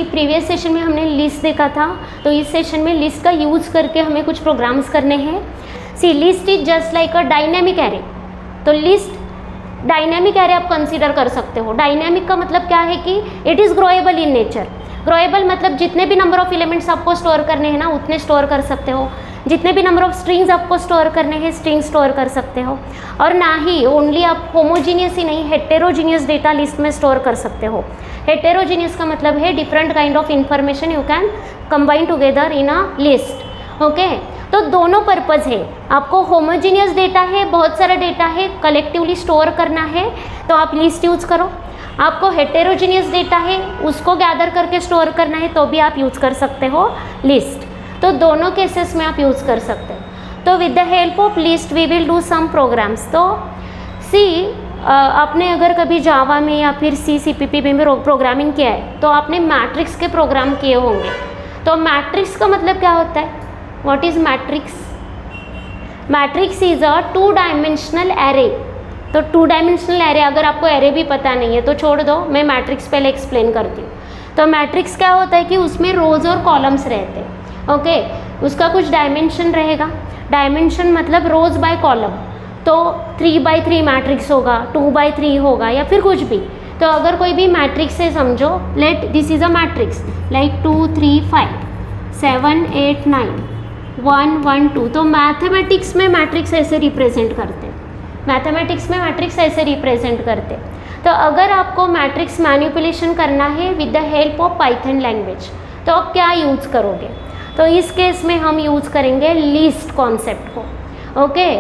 Previous session में हमने list देखा था, तो इस सेशन में लिस्ट का यूज़ करके हमें कुछ प्रोग्राम्स करने हैं। See list is just like a dynamic array. तो लिस्ट डायनेमिक एरे आप कंसीडर कर सकते हो। डायनेमिक का मतलब क्या है कि it is growable in nature. Growable मतलब जितने भी नंबर ऑफ एलिमेंट्स आपको स्टोर करने हैं ना, उतने स्टोर कर सकते हो। जितने भी नंबर ऑफ स्ट्रिंग्स आपको स्टोर करने हैं, स्ट्रिंग स्टोर कर सकते हो। और ना ही ओनली आप होमोजीनियस ही नहीं, हेटेरोजीनियस डेटा लिस्ट में स्टोर कर सकते हो। हेटेरोजीनियस का मतलब है different kind of information you can combine together in a list. Okay, तो दोनों पर्पज़ है। आपको होमोजीनियस डेटा है, बहुत सारा डेटा है, कलेक्टिवली स्टोर करना है तो आप लिस्ट यूज़ करो। आपको हेटेरोजीनियस डेटा है, उसको गैदर करके स्टोर करना है तो भी आप यूज़ कर सकते हो लिस्ट। तो दोनों केसेस में आप यूज़ कर सकते हो। तो with the help of list we will do some programs. तो सी आपने अगर कभी जावा में या फिर C++ में प्रोग्रामिंग किया है तो आपने मैट्रिक्स के प्रोग्राम किए होंगे। तो मैट्रिक्स का मतलब क्या होता है? What is matrix? Matrix is a 2 dimensional array. तो 2 डायमेंशनल एरे, अगर आपको एरे भी पता नहीं है तो छोड़ दो, मैं मैट्रिक्स पहले एक्सप्लेन करती हूँ। तो मैट्रिक्स क्या होता है कि उसमें रोज और कॉलम्स रहते हैं। ओके, उसका कुछ डायमेंशन रहेगा। डायमेंशन मतलब रोज बाय कॉलम। तो 3x3 मैट्रिक्स होगा, 2x3 होगा या फिर कुछ भी। तो अगर कोई भी मैट्रिक्स से समझो, let this is a matrix like 2 3 5 7 8 9 1 1 2। तो मैथमेटिक्स में मैट्रिक्स ऐसे रिप्रेजेंट करते हैं। मैथमेटिक्स में मैट्रिक्स ऐसे रिप्रेजेंट करते। तो अगर आपको मैट्रिक्स मैनिपुलेशन करना है with the help of Python language तो आप क्या यूज़ करोगे? तो इस केस में हम यूज़ करेंगे लिस्ट कॉन्सेप्ट को। ओके,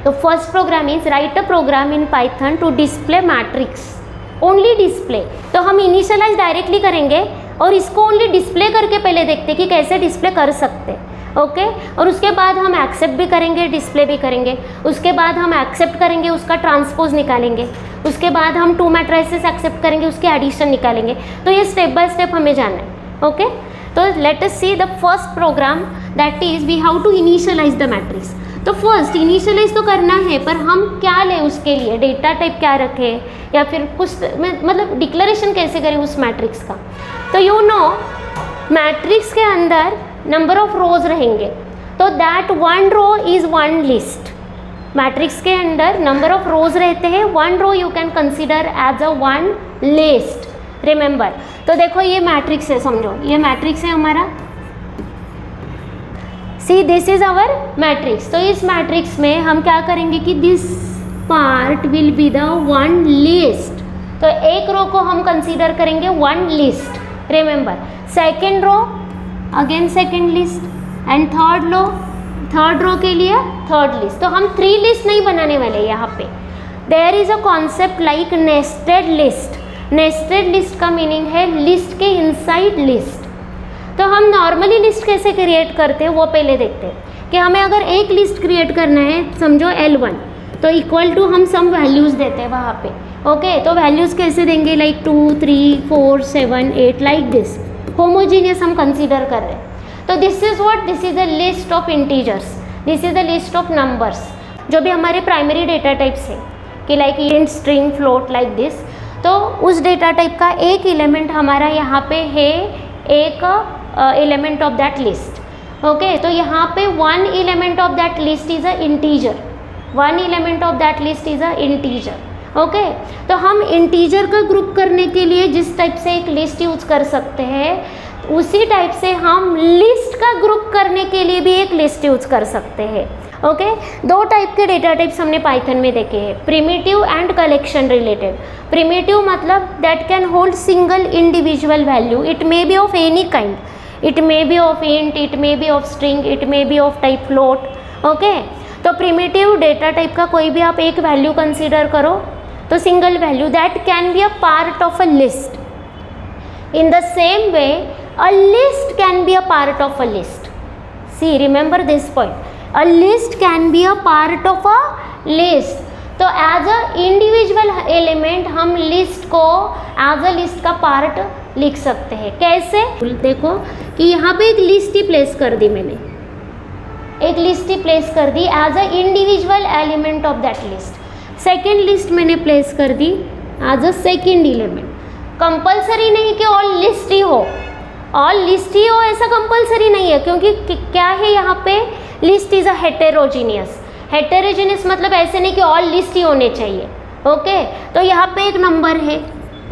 तो first program is write a program in python to display matrix. Only display. तो हम इनिशियलाइज डायरेक्टली करेंगे और इसको ओनली डिस्प्ले करके पहले देखते कि कैसे डिस्प्ले कर सकते। ओके, और उसके बाद हम एक्सेप्ट भी करेंगे, डिस्प्ले भी करेंगे। उसके बाद हम एक्सेप्ट करेंगे, उसका ट्रांसपोज निकालेंगे। उसके बाद हम 2 मैट्रिसेस एक्सेप्ट करेंगे, उसके एडिशन निकालेंगे। तो ये स्टेप बाय स्टेप हमें जानना है। ओके, तो let us see the first program, that is we how to initialize the matrix. तो फर्स्ट इनिशियलाइज तो करना है, पर हम क्या लें उसके लिए? डेटा टाइप क्या रखें या फिर कुछ मतलब डिक्लेरेशन कैसे करें उस मैट्रिक्स का? तो यू नो मैट्रिक्स के अंदर नंबर ऑफ रोज रहेंगे, तो that 1 row is 1 list. Matrix के अंदर नंबर ऑफ रोज रहते हैं, 1 row you can consider as a 1 list. Remember, तो देखो ये मैट्रिक्स है, समझो ये मैट्रिक्स है हमारा। See this is our matrix. तो इस मैट्रिक्स में हम क्या करेंगे कि this part will be the 1 list. तो एक रो को हम कंसीडर करेंगे 1 list. Remember, second row again second list and third row के लिए थर्ड लिस्ट। तो हम 3 लिस्ट नहीं बनाने वाले यहाँ पे। There is a concept like nested list. Nested list का मीनिंग है लिस्ट के इनसाइड लिस्ट। तो हम नॉर्मली लिस्ट कैसे क्रिएट करते हैं वो पहले देखते हैं कि हमें अगर एक लिस्ट क्रिएट करना है, समझो L1, तो इक्वल टू हम सम वैल्यूज़ देते हैं वहाँ पे। ओके, तो वैल्यूज़ कैसे देंगे? Like 2 3 4 7 8 like this. होमोजीनियस हम कंसीडर कर रहे हैं। तो this is what, this is the list of integers, this is the list of numbers जो भी हमारे प्राइमरी डेटा टाइप्स है कि like int, string, float like this. तो उस डेटा टाइप का एक एलिमेंट हमारा यहाँ पे है, एक element of that list. Okay, तो यहाँ पे 1 element of that list is a integer. 1 element of that list is a integer. Okay, तो हम इंटीजर का ग्रुप करने के लिए जिस टाइप से एक लिस्ट यूज कर सकते हैं, उसी टाइप से हम लिस्ट का ग्रुप करने के लिए भी एक लिस्ट यूज कर सकते हैं। ओके, 2 टाइप के डेटा टाइप्स हमने पाइथन में देखे हैं, primitive and collection related. Primitive मतलब that can hold single individual value, it may be of any kind, it may be of int, it may be of string, it may be of type float. Okay, तो primitive data type का कोई भी आप एक value consider करो, तो single value that can be a part of a list. In the same way a list can be a part of a list. See remember this point, a list can be a part of a list। तो as a individual element हम list को as a list का part लिख सकते हैं। कैसे? देखो कि यहाँ पे एक लिस्ट ही प्लेस कर दी मैंने, एक लिस्ट ही प्लेस कर दी as a individual element of that list. Second list मैंने प्लेस कर दी as a second element. Compulsory नहीं कि ऑल लिस्ट ही हो, ऑल लिस्ट ही हो ऐसा कंपलसरी नहीं है, क्योंकि क्या है यहाँ पे, list is a heterogeneous. Heterogeneous मतलब ऐसे नहीं कि ऑल लिस्ट ही होने चाहिए। ओके, तो यहाँ पे एक नंबर है,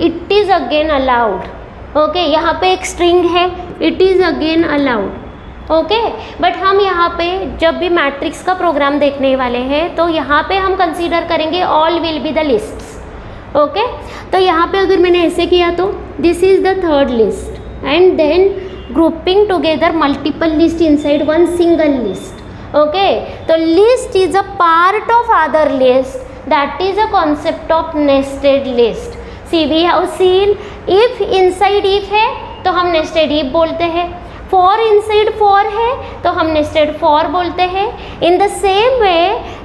it is again allowed. Okay, यहाँ पे एक स्ट्रिंग है, it is again allowed. Okay, but हम यहाँ पे जब भी मैट्रिक्स का प्रोग्राम देखने वाले हैं तो यहाँ पे हम कंसीडर करेंगे all will be the lists. Okay, तो यहाँ पे अगर मैंने ऐसे किया तो this is the third list and then grouping together multiple list inside one single list. Okay, तो list is a part of other list, that is a concept of nested list. See we have seen if inside if है तो हम nested if बोलते हैं, for inside for है तो हम nested for बोलते हैं। इन the same way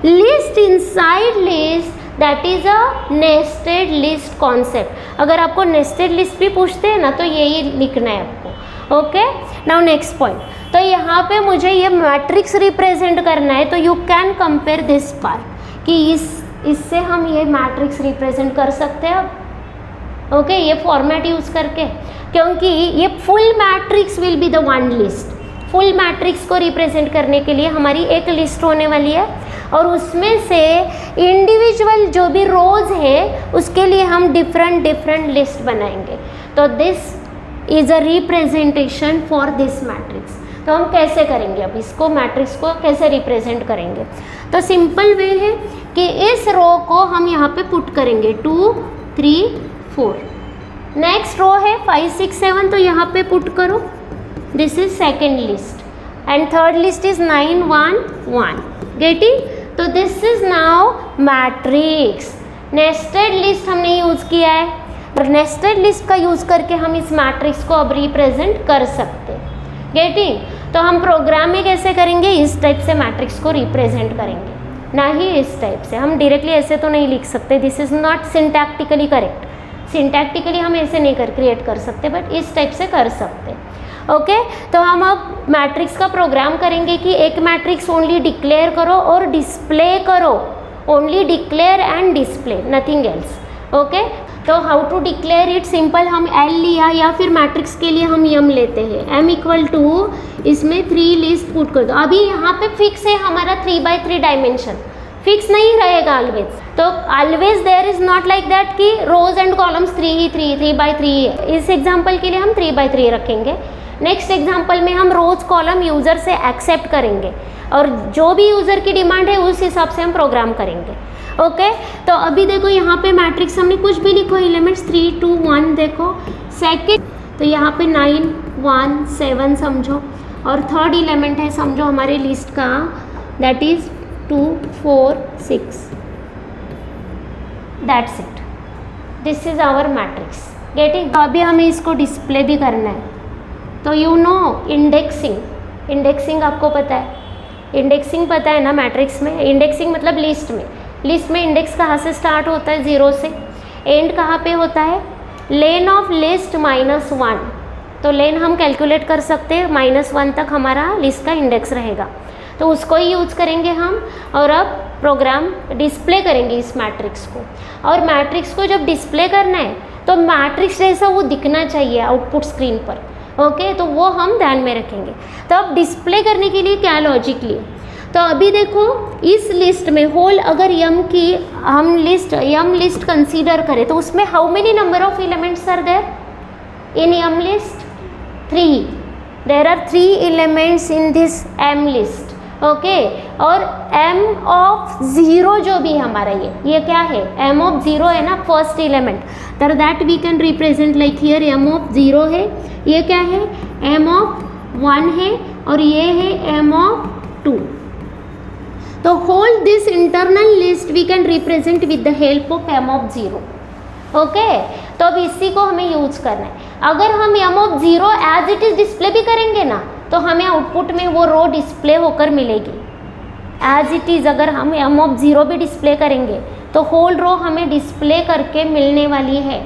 list inside list that is a nested list concept. अगर आपको नेस्टेड लिस्ट भी पूछते हैं ना तो यही लिखना है आपको। ओके, नाउ नेक्स्ट पॉइंट, तो यहाँ पे मुझे ये मैट्रिक्स रिप्रेजेंट करना है, तो you can compare this part कि इससे हम ये मैट्रिक्स रिप्रेजेंट कर सकते हैं। ओके, ये फॉर्मेट यूज़ करके, क्योंकि ये full matrix will be the one list. Full matrix को रिप्रेजेंट करने के लिए हमारी एक लिस्ट होने वाली है और उसमें से इंडिविजुअल जो भी रोज है उसके लिए हम डिफरेंट लिस्ट बनाएंगे। तो this is a representation for this matrix. तो हम कैसे करेंगे, अब इसको मैट्रिक्स को कैसे रिप्रेजेंट करेंगे? तो सिंपल वे है कि इस रो को हम यहाँ पे पुट करेंगे 2 3 4। नेक्स्ट रो है 5 6 7, तो यहाँ पे पुट करो, this is second list and third list is 9 1 1। Getting? तो this is now matrix. Nested list हमने यूज़ किया है और नेस्टेड लिस्ट का यूज़ करके हम इस मैट्रिक्स को अब रिप्रेजेंट कर सकते हैं। गेटिंग? तो हम प्रोग्राम में कैसे करेंगे, इस टाइप से मैट्रिक्स को रिप्रेजेंट करेंगे, ना ही इस टाइप से। हम डायरेक्टली ऐसे तो नहीं लिख सकते, this is not syntactically correct. Syntactically हम ऐसे नहीं क्रिएट कर सकते, बट इस टाइप से कर सकते। ओके, तो हम अब मैट्रिक्स का प्रोग्राम करेंगे कि एक मैट्रिक्स ओनली डिक्लेयर करो और डिस्प्ले करो, only declare and display, nothing else. Okay, तो how to declare it, simple हम एल लिया या फिर मैट्रिक्स के लिए हम यम लेते हैं, एम इक्वल टू इसमें 3 लिस्ट पुट कर दो। अभी यहाँ पे फिक्स है हमारा 3x3 डायमेंशन, फिक्स नहीं रहेगा ऑलवेज। तो always there is not like that कि रोज एंड कॉलम्स 3x3 है। इस एग्जाम्पल के लिए हम 3x3 रखेंगे। नेक्स्ट एग्जाम्पल में हम रोज कॉलम यूज़र से एक्सेप्ट करेंगे और जो भी यूज़र की डिमांड है उस हिसाब से हम प्रोग्राम करेंगे। ओके, तो अभी देखो यहाँ पे मैट्रिक्स हमने कुछ भी लिखो, एलिमेंट्स 3 2 1 देखो। सेकेंड, तो यहाँ पे 9 1 7 समझो, और थर्ड एलिमेंट है समझो हमारे लिस्ट का, that is 2 4 6। That's it, this is our matrix. Getting? अभी हमें इसको डिस्प्ले भी करना है, तो यू नो इंडेक्सिंग। इंडेक्सिंग आपको पता है, इंडेक्सिंग पता है ना मैट्रिक्स में? इंडेक्सिंग मतलब लिस्ट में इंडेक्स कहाँ से स्टार्ट होता है, 0 से, एंड कहाँ पे होता है, लेन ऑफ लिस्ट -1। तो लेन हम कैलकुलेट कर सकते हैं, -1 तक हमारा लिस्ट का इंडेक्स रहेगा, तो उसको ही यूज़ करेंगे हम। और अब प्रोग्राम डिस्प्ले करेंगे इस मैट्रिक्स को, और मैट्रिक्स को जब डिस्प्ले करना है तो मैट्रिक्स जैसा वो दिखना चाहिए आउटपुट स्क्रीन पर। ओके, तो वो हम ध्यान में रखेंगे। तो अब डिस्प्ले करने के लिए क्या लॉजिक लिए, तो अभी देखो इस लिस्ट में होल अगर यम की हम यम लिस्ट कंसीडर करें तो उसमें how many number of elements are there in m list? 3। There are 3 elements in this m list. Okay, और m ऑफ 0 जो भी हमारा ये क्या है, m ऑफ 0 है ना, फर्स्ट एलिमेंट, तर that we can represent like here m of 0 है, ये क्या है, m ऑफ 1 है, और ये है m ऑफ 2। तो whole this internal list we can represent with the help of m of 0। Okay, तो अब इसी को हमें यूज करना है। अगर हम m of 0 as it is display भी करेंगे ना तो हमें आउटपुट में वो रो डिस्प्ले होकर मिलेगी एज इट इज़। अगर हम m ऑफ 0 भी डिस्प्ले करेंगे तो होल रो हमें डिस्प्ले करके मिलने वाली है।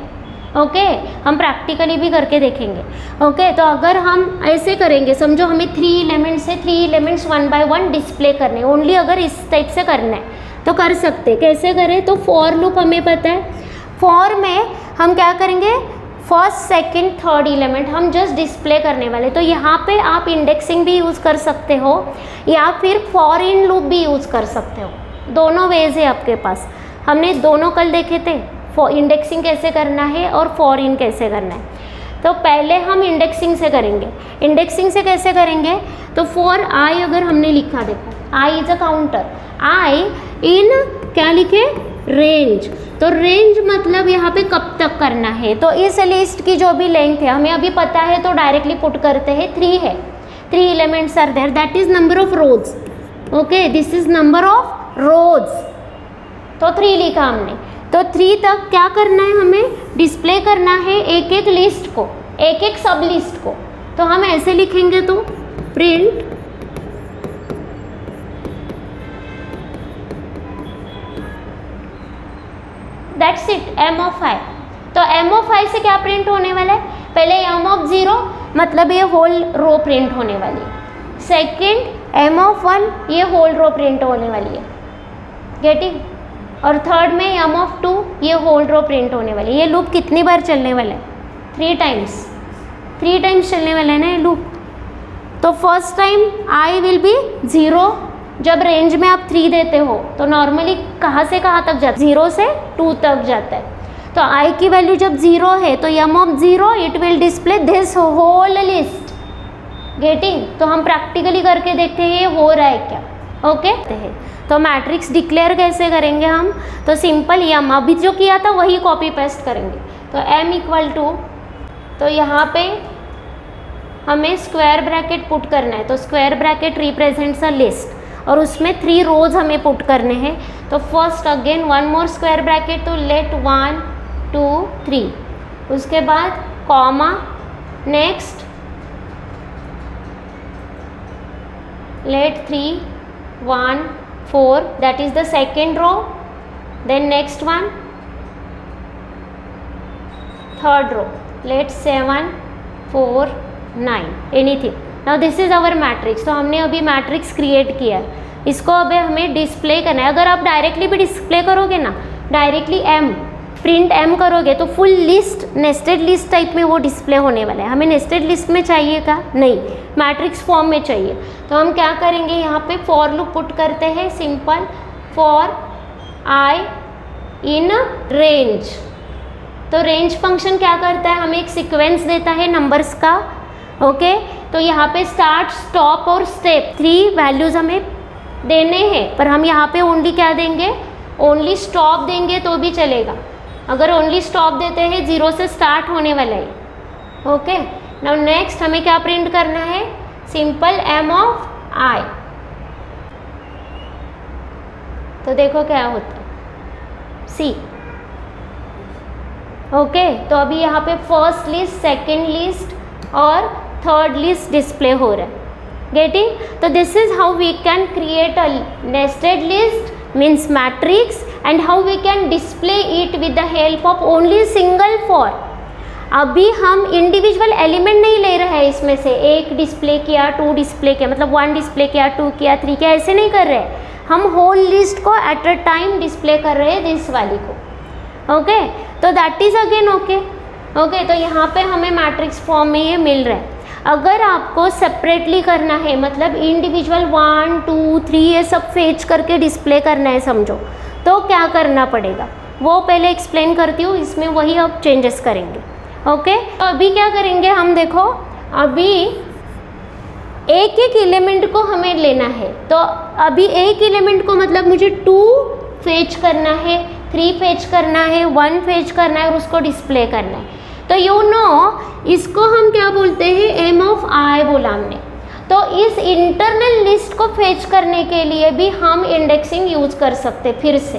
ओके, हम प्रैक्टिकली भी करके देखेंगे। ओके, तो अगर हम ऐसे करेंगे, समझो हमें 3 एलिमेंट्स है, 3 एलिमेंट्स 1 by 1 डिस्प्ले करने, ओनली अगर इस टाइप से करना है तो कर सकते। कैसे करें, तो फॉर लूप हमें पता है, फॉर में हम क्या करेंगे, फर्स्ट सेकंड थर्ड एलिमेंट हम जस्ट डिस्प्ले करने वाले। तो यहाँ पे आप इंडेक्सिंग भी यूज़ कर सकते हो या फिर फॉर इन लूप भी यूज़ कर सकते हो, दोनों वेज है आपके पास। हमने दोनों कल देखे थे, फॉर इंडेक्सिंग कैसे करना है और फॉर इन कैसे करना है। तो पहले हम इंडेक्सिंग से करेंगे। इंडेक्सिंग से कैसे करेंगे, तो फॉर आई अगर हमने लिखा, देखो आई इज अ काउंटर, आई इन क्या लिखे, रेंज। तो रेंज मतलब यहाँ पे कब तक करना है, तो इस लिस्ट की जो भी लेंथ है हमें अभी पता है तो डायरेक्टली पुट करते हैं, 3 है, 3 elements are there, that is number of rows. Okay, this is number of rows, तो 3 लिखा हमने। तो 3 तक क्या करना है, हमें डिस्प्ले करना है एक एक लिस्ट को, एक एक सब लिस्ट को। तो हम ऐसे लिखेंगे, तो print that's it, m of i। तो m ऑफ i से क्या प्रिंट होने वाला है, पहले m ऑफ 0 मतलब ये होल रो प्रिंट होने वाली है, सेकंड m ऑफ 1 ये होल रो प्रिंट होने वाली है, गेटिंग, और थर्ड में m ऑफ 2 ये होल रो प्रिंट होने वाली है। ये लूप कितनी बार चलने वाला है, 3 टाइम्स चलने वाला है ना ये लूप। तो first time i will be 0, जब रेंज में आप 3 देते हो तो नॉर्मली कहाँ से कहाँ तक जाता है, 0 से 2 तक जाता है। तो i की वैल्यू जब 0 है तो m of 0 it will display this whole list, getting. तो हम प्रैक्टिकली करके देखते हैं ये हो रहा है क्या, ओके। तो मैट्रिक्स डिक्लेयर कैसे करेंगे हम, तो सिंपल m अभी जो किया था वही कॉपी पेस्ट करेंगे। तो m इक्वल टू, तो यहाँ पे हमें स्क्वायर ब्रैकेट पुट करना है, तो square bracket represents a list और उसमें 3 रोज हमें पुट करने हैं। तो फर्स्ट अगेन 1 मोर स्क्वायर ब्रैकेट, तो लेट 1 2 3, उसके बाद comma, next let 3 1 4, that is the second row, then next one third row, let 7 4 9 anything। now this is our matrix। तो हमने अभी मैट्रिक्स क्रिएट किया, इसको अभी हमें डिस्प्ले करना है। अगर आप डायरेक्टली भी डिस्प्ले करोगे ना, डायरेक्टली m प्रिंट m करोगे तो full list nested list type में वो डिस्प्ले होने वाला है। हमें नेस्टेड लिस्ट में चाहिए का नहीं, मैट्रिक्स फॉर्म में चाहिए। तो हम क्या करेंगे, यहाँ पे फॉर लूप पुट करते हैं, simple for i in range. तो रेंज फंक्शन क्या करता है, हमें एक सीक्वेंस देता है नंबर्स का, ओके। तो यहाँ पे स्टार्ट, स्टॉप और स्टेप 3 वैल्यूज़ हमें देने हैं, पर हम यहाँ पे ओनली क्या देंगे, ओनली स्टॉप देंगे तो भी चलेगा। अगर ओनली स्टॉप देते हैं 0 से स्टार्ट होने वाला है, ओके। नाउ नेक्स्ट हमें क्या प्रिंट करना है, सिंपल m ऑफ i। तो देखो क्या होता है, c, ओके। तो अभी यहाँ पे फर्स्ट लिस्ट, सेकेंड लिस्ट और थर्ड लिस्ट डिस्प्ले हो रहा है, गेटिंग। तो this is how we can create a nested list means matrix and how we can display it with the help of only single for। अभी हम individual element नहीं ले रहे हैं, इसमें से 1 डिस्प्ले किया, 2 डिस्प्ले किया, मतलब 1 डिस्प्ले किया, 2 किया, 3 किया, ऐसे नहीं कर रहे हैं। हम होल लिस्ट को एट अ टाइम डिस्प्ले कर रहे हैं, दिस वाली को, ओके। तो that is again okay, okay. तो यहाँ पे हमें मैट्रिक्स फॉर्म में ये मिल रहा है। अगर आपको सेपरेटली करना है, मतलब इंडिविजुअल 1 2 3 ये सब फेच करके डिस्प्ले करना है समझो, तो क्या करना पड़ेगा वो पहले एक्सप्लेन करती हूँ, इसमें वही अब चेंजेस करेंगे, ओके। तो अभी क्या करेंगे हम, देखो अभी एक एक एलिमेंट को हमें लेना है। तो अभी एक एलिमेंट को मतलब मुझे 2 फेच करना है, 3 फेच करना है, 1 फेच करना है और उसको डिस्प्ले करना है। तो यू नो इसको हम क्या बोलते हैं, m ऑफ i बोला हमने। तो इस इंटरनल लिस्ट को फेच करने के लिए भी हम इंडेक्सिंग यूज कर सकते फिर से,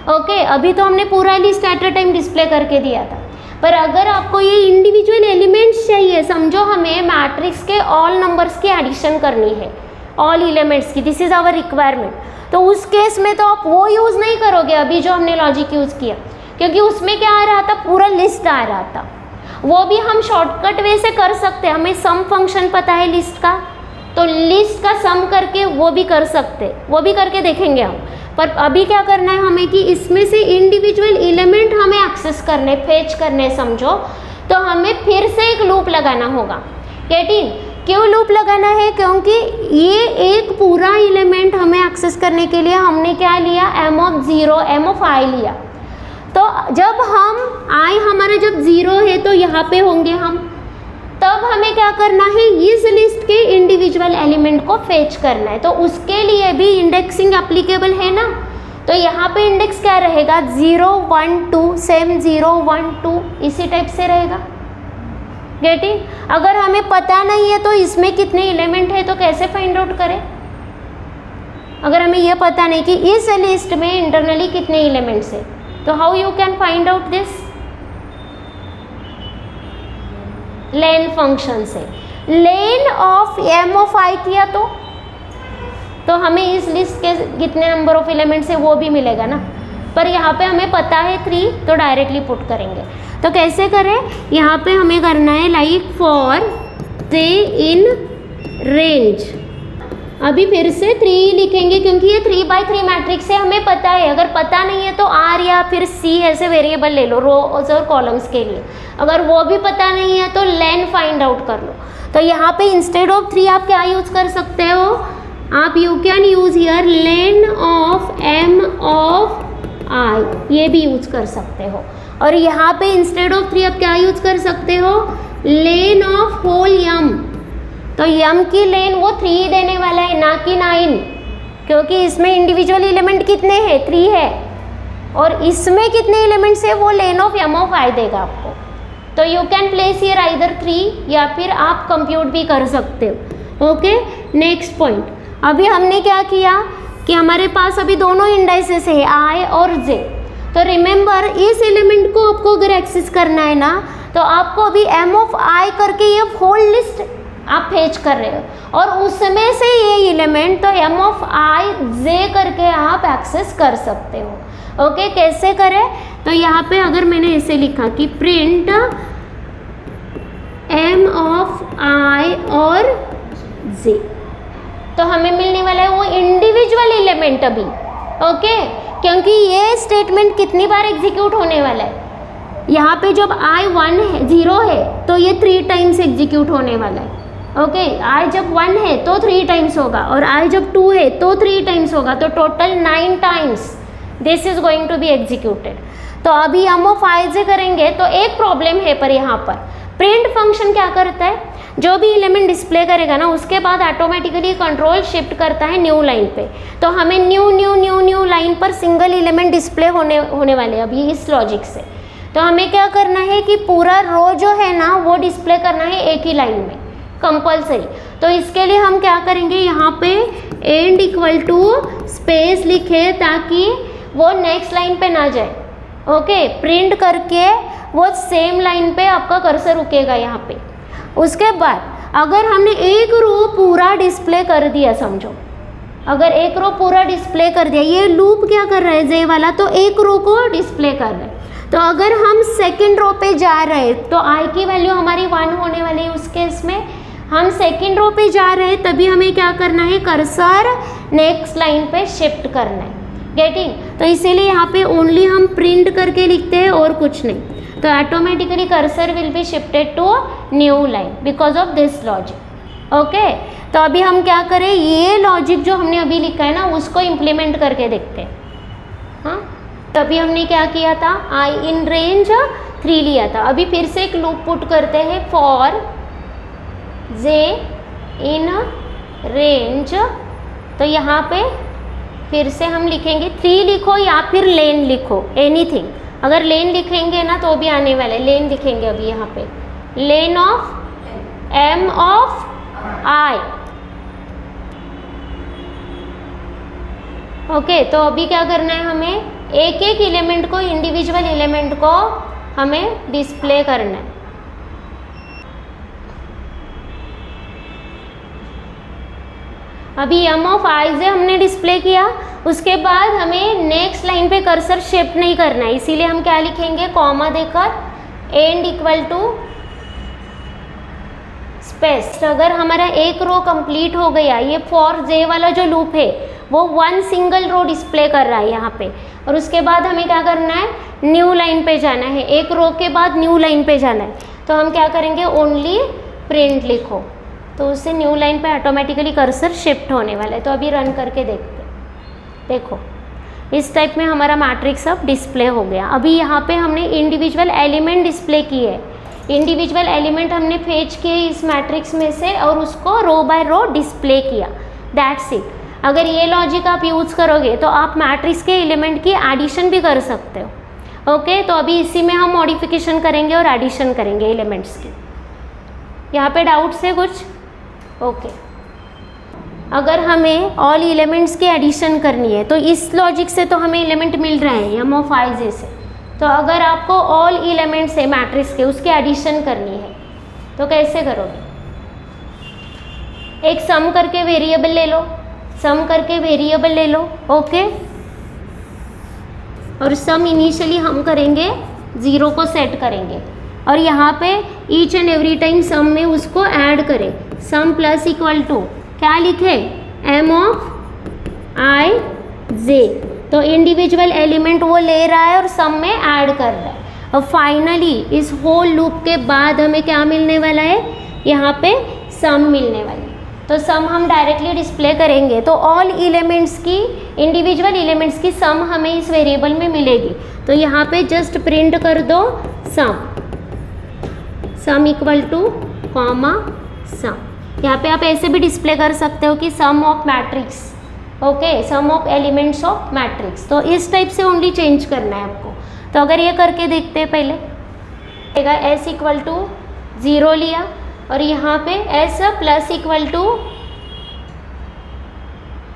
ओके। अभी तो हमने पूरा list at a time display करके दिया था, पर अगर आपको ये इंडिविजुअल एलिमेंट्स चाहिए, समझो हमें मैट्रिक्स के ऑल नंबर्स की एडिशन करनी है, ऑल एलिमेंट्स की, दिस इज आवर रिक्वायरमेंट। तो उस केस में तो आप वो यूज़ नहीं करोगे अभी जो हमने लॉजिक यूज़ किया, क्योंकि उसमें क्या आ रहा था, पूरा लिस्ट आ रहा था। वो भी हम शॉर्टकट वे से कर सकते हैं, हमें सम फंक्शन पता है लिस्ट का, तो लिस्ट का सम करके वो भी कर सकते, वो भी करके देखेंगे हम। पर अभी क्या करना है हमें कि इसमें से इंडिविजुअल एलिमेंट हमें एक्सेस करने, फेच करने समझो। तो हमें फिर से एक लूप लगाना होगा। गेटिंग? क्यों लूप लगाना है? क्योंकि ये एक पूरा एलिमेंट हमें एक्सेस करने के लिए हमने क्या लिया, m of 0 m of i लिया। तो जब हम i हमारा जब 0 है तो यहाँ पे होंगे हम, तब हमें क्या करना है, इस लिस्ट के इंडिविजुअल एलिमेंट को फेच करना है। तो उसके लिए भी इंडेक्सिंग एप्लीकेबल है ना, तो यहाँ पे इंडेक्स क्या रहेगा, 0 1 2, सेम 0 1 2 इसी टाइप से रहेगा। गेटिंग? अगर हमें पता नहीं है तो इसमें कितने एलिमेंट है तो कैसे फाइंड आउट करें? अगर हमें यह पता नहीं कि इस लिस्ट में इंटरनली कितने एलिमेंट्स है, तो how you can find out this? Len function से। लेन ऑफ m ऑफ i किया तो हमें इस लिस्ट के कितने नंबर ऑफ एलिमेंट्स है वो भी मिलेगा ना, पर यहाँ पे हमें पता है 3, तो डायरेक्टली पुट करेंगे। तो कैसे करें, यहाँ पे हमें करना है like for they in range. अभी फिर से 3 लिखेंगे क्योंकि ये 3 by 3 मैट्रिक्स है, हमें पता है। अगर पता नहीं है तो r या फिर c ऐसे वेरिएबल ले लो रोज और कॉलम्स के लिए। अगर वो भी पता नहीं है तो लेन फाइंड आउट कर लो। तो यहाँ पे इंस्टेड ऑफ 3 आप क्या यूज़ कर सकते हो, आप you can use here lane of m of i, ये भी यूज़ कर सकते हो। और यहाँ पे इंस्टेड ऑफ 3 आप क्या यूज़ कर सकते हो, लेन ऑफ होल m। तो m की लेन वो 3 देने वाला है, ना कि 9, क्योंकि इसमें इंडिविजुअल एलिमेंट कितने हैं, 3 है, और इसमें कितने एलिमेंट्स है वो लेन ऑफ m ऑफ i देगा आपको। तो you can place here either 3 या फिर आप कंप्यूट भी कर सकते हो। Okay, next point. अभी हमने क्या किया कि हमारे पास अभी दोनों इंडाइसेस है i और j। तो रिमेंबर इस एलिमेंट को आपको अगर एक्सेस करना है ना, तो आपको अभी m ऑफ i करके ये होल लिस्ट आप फेच कर रहे हो, और उसमें से ये एलिमेंट तो m ऑफ i j करके आप एक्सेस कर सकते हो। ओके, कैसे करें, तो यहाँ पे अगर मैंने ऐसे लिखा कि प्रिंट m ऑफ i और j, तो हमें मिलने वाला है वो इंडिविजुअल एलिमेंट अभी। ओके, क्योंकि ये स्टेटमेंट कितनी बार एग्जीक्यूट होने वाला है, यहाँ पे जब i 1 है 0 है तो ये 3 टाइम्स एग्जीक्यूट होने वाला है। ओके, i जब 1 है तो 3 टाइम्स होगा, और i जब 2 है तो 3 टाइम्स होगा, तो total 9 times this is going to be executed. तो अभी m ऑफ i j करेंगे तो एक प्रॉब्लम है, पर यहाँ पर प्रिंट फंक्शन क्या करता है, जो भी एलिमेंट डिस्प्ले करेगा ना उसके बाद ऑटोमेटिकली कंट्रोल शिफ्ट करता है न्यू लाइन पे। तो हमें न्यू लाइन पर सिंगल एलिमेंट डिस्प्ले होने वाले अभी इस लॉजिक से। तो हमें क्या करना है कि पूरा रो जो है ना वो डिस्प्ले करना है एक ही लाइन में कंपलसरी। तो इसके लिए हम क्या करेंगे, यहाँ पे एंड इक्वल टू स्पेस लिखे ताकि वो नेक्स्ट लाइन पे ना जाए। ओके, प्रिंट करके वो सेम लाइन पे आपका कर्सर रुकेगा यहाँ पे। उसके बाद अगर हमने एक रो पूरा डिस्प्ले कर दिया, समझो अगर एक रो पूरा डिस्प्ले कर दिया, ये लूप क्या कर रहा है जे वाला, तो एक रो को डिस्प्ले कर रहा है। तो अगर हम सेकंड रो पे जा रहे हैं तो i की वैल्यू हमारी 1 होने वाली है। उस केस में हम सेकंड रो पे जा रहे हैं तभी हमें क्या करना है, कर्सर नेक्स्ट लाइन पे शिफ्ट करना है। गेटिंग? तो इसीलिए यहाँ पे ओनली हम प्रिंट करके लिखते हैं और कुछ नहीं। तो automatically cursor will be shifted to new line because of this logic. Okay, तो अभी हम क्या करें, ये लॉजिक जो हमने अभी लिखा है ना उसको इम्प्लीमेंट करके देखते हैं। हाँ, तो अभी हमने क्या किया था, i इन रेंज 3 लिया था। अभी फिर से एक लूप पुट करते हैं फॉर j इन रेंज। तो यहाँ पे फिर से हम लिखेंगे 3 लिखो या फिर लेन लिखो, एनीथिंग। अगर लेन लिखेंगे ना तो भी आने वाला है, लेन लिखेंगे अभी यहाँ पे, len of m of i। Okay, तो अभी क्या करना है, हमें एक एक एलिमेंट को, इंडिविजुअल एलिमेंट को हमें डिस्प्ले करना है। अभी m ऑफ i j हमने डिस्प्ले किया, उसके बाद हमें नेक्स्ट लाइन पे कर्सर शिफ्ट नहीं करना है, इसीलिए हम क्या लिखेंगे, कॉमा देकर एंड इक्वल टू स्पेस। अगर हमारा एक रो कंप्लीट हो गया, ये फॉर j वाला जो लूप है वो 1 सिंगल रो डिस्प्ले कर रहा है यहाँ पे, और उसके बाद हमें क्या करना है, न्यू लाइन पे जाना है, एक रो के बाद न्यू लाइन पे जाना है। तो हम क्या करेंगे, ओनली प्रिंट लिखो, तो उससे न्यू लाइन पे ऑटोमेटिकली कर्सर शिफ्ट होने वाला है। तो अभी रन करके देखते हैं। देखो इस टाइप में हमारा मैट्रिक्स अब डिस्प्ले हो गया। अभी यहाँ पे हमने इंडिविजुअल एलिमेंट डिस्प्ले किए, इंडिविजुअल एलिमेंट हमने फेच किए इस मैट्रिक्स में से और उसको रो बाय रो डिस्प्ले किया, दैट्स इट। अगर ये लॉजिक आप यूज़ करोगे तो आप मैट्रिक्स के एलिमेंट की एडिशन भी कर सकते हो। ओके, तो अभी इसी में हम मॉडिफिकेशन करेंगे और एडिशन करेंगे एलिमेंट्स की। यहाँ पे डाउट्स है कुछ? ओके, अगर हमें ऑल एलिमेंट्स की एडिशन करनी है तो इस लॉजिक से तो हमें एलिमेंट मिल रहे हैं एम ऑफ आई जे से, तो अगर आपको ऑल एलिमेंट्स है मैट्रिक्स के उसकी एडिशन करनी है तो कैसे करोगे? एक सम करके वेरिएबल ले लो, सम करके वेरिएबल ले लो, ओके। और सम इनिशियली हम करेंगे 0 को सेट करेंगे और यहाँ पे ईच एंड एवरी टाइम सम में उसको ऐड करें। सम प्लस इक्वल टू क्या लिखे, एम ऑफ आई जे, तो इंडिविजुअल एलिमेंट वो ले रहा है और सम में ऐड कर रहा है। और फाइनली इस होल लूप के बाद हमें क्या मिलने वाला है, यहाँ पे सम मिलने वाला है। तो सम हम डायरेक्टली डिस्प्ले करेंगे तो ऑल एलिमेंट्स की, इंडिविजुअल एलिमेंट्स की सम हमें इस वेरिएबल में मिलेगी। तो यहाँ पे जस्ट प्रिंट कर दो सम, सम इक्वल टू कॉमा सम। यहाँ पे आप ऐसे भी डिस्प्ले कर सकते हो कि sum of matrix, okay, sum of elements of matrix. तो इस टाइप से ओनली चेंज करना है आपको। तो अगर ये करके देखते हैं पहले, एस इक्वल टू 0 लिया और यहाँ पे एस प्लस इक्वल टू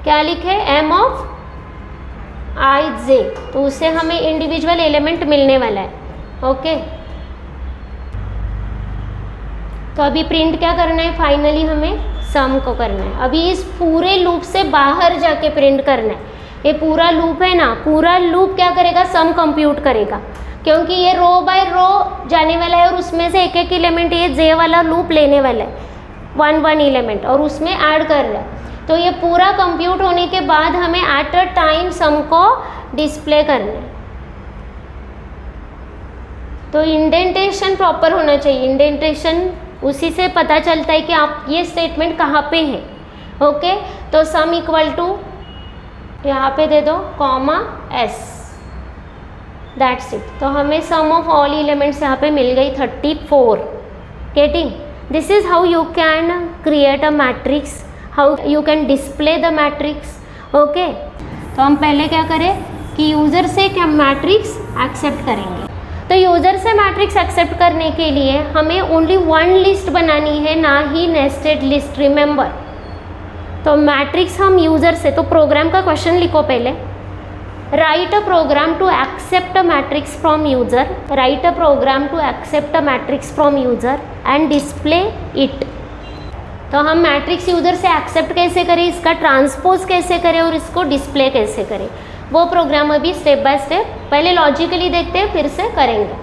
क्या लिखे, एम ऑफ आई जे, तो उससे हमें इंडिविजुअल एलिमेंट मिलने वाला है, ओके। तो अभी प्रिंट क्या करना है, फाइनली हमें सम को करना है। अभी इस पूरे लूप से बाहर जाके प्रिंट करना है। ये पूरा लूप है ना, पूरा लूप क्या करेगा, सम कंप्यूट करेगा, क्योंकि ये रो बाय रो जाने वाला है और उसमें से एक एक एलिमेंट ये जे वाला लूप लेने वाला है, 1 एलिमेंट, और उसमें ऐड कर रहा है। तो ये पूरा कंप्यूट होने के बाद हमें एट अ टाइम सम को डिस्प्ले करना है। तो इंडेंटेशन प्रॉपर होना चाहिए, इंडेंटेशन उसी से पता चलता है कि आप ये स्टेटमेंट कहाँ पे है, ओके। तो सम इक्वल टू यहाँ पे दे दो कॉमा एस, दैट्स इट। तो हमें सम ऑफ ऑल एलिमेंट्स यहाँ पे मिल गई 34। Getting? This is how you can create a matrix, how you can display the matrix, okay. तो हम पहले क्या करें कि यूज़र से क्या मैट्रिक्स एक्सेप्ट करेंगे। तो यूज़र से मैट्रिक्स एक्सेप्ट करने के लिए हमें ओनली 1 लिस्ट बनानी है, ना ही नेस्टेड लिस्ट, रिमेंबर। तो मैट्रिक्स हम यूज़र से, तो प्रोग्राम का क्वेश्चन लिखो पहले, write a program to accept a matrix from user, write a program to accept a matrix from user and display it. तो हम मैट्रिक्स यूज़र से एक्सेप्ट कैसे करें, इसका ट्रांसपोज कैसे करें और इसको डिस्प्ले कैसे करें, वो प्रोग्राम अभी स्टेप बाय स्टेप पहले लॉजिकली देखते हैं, फिर से करेंगे।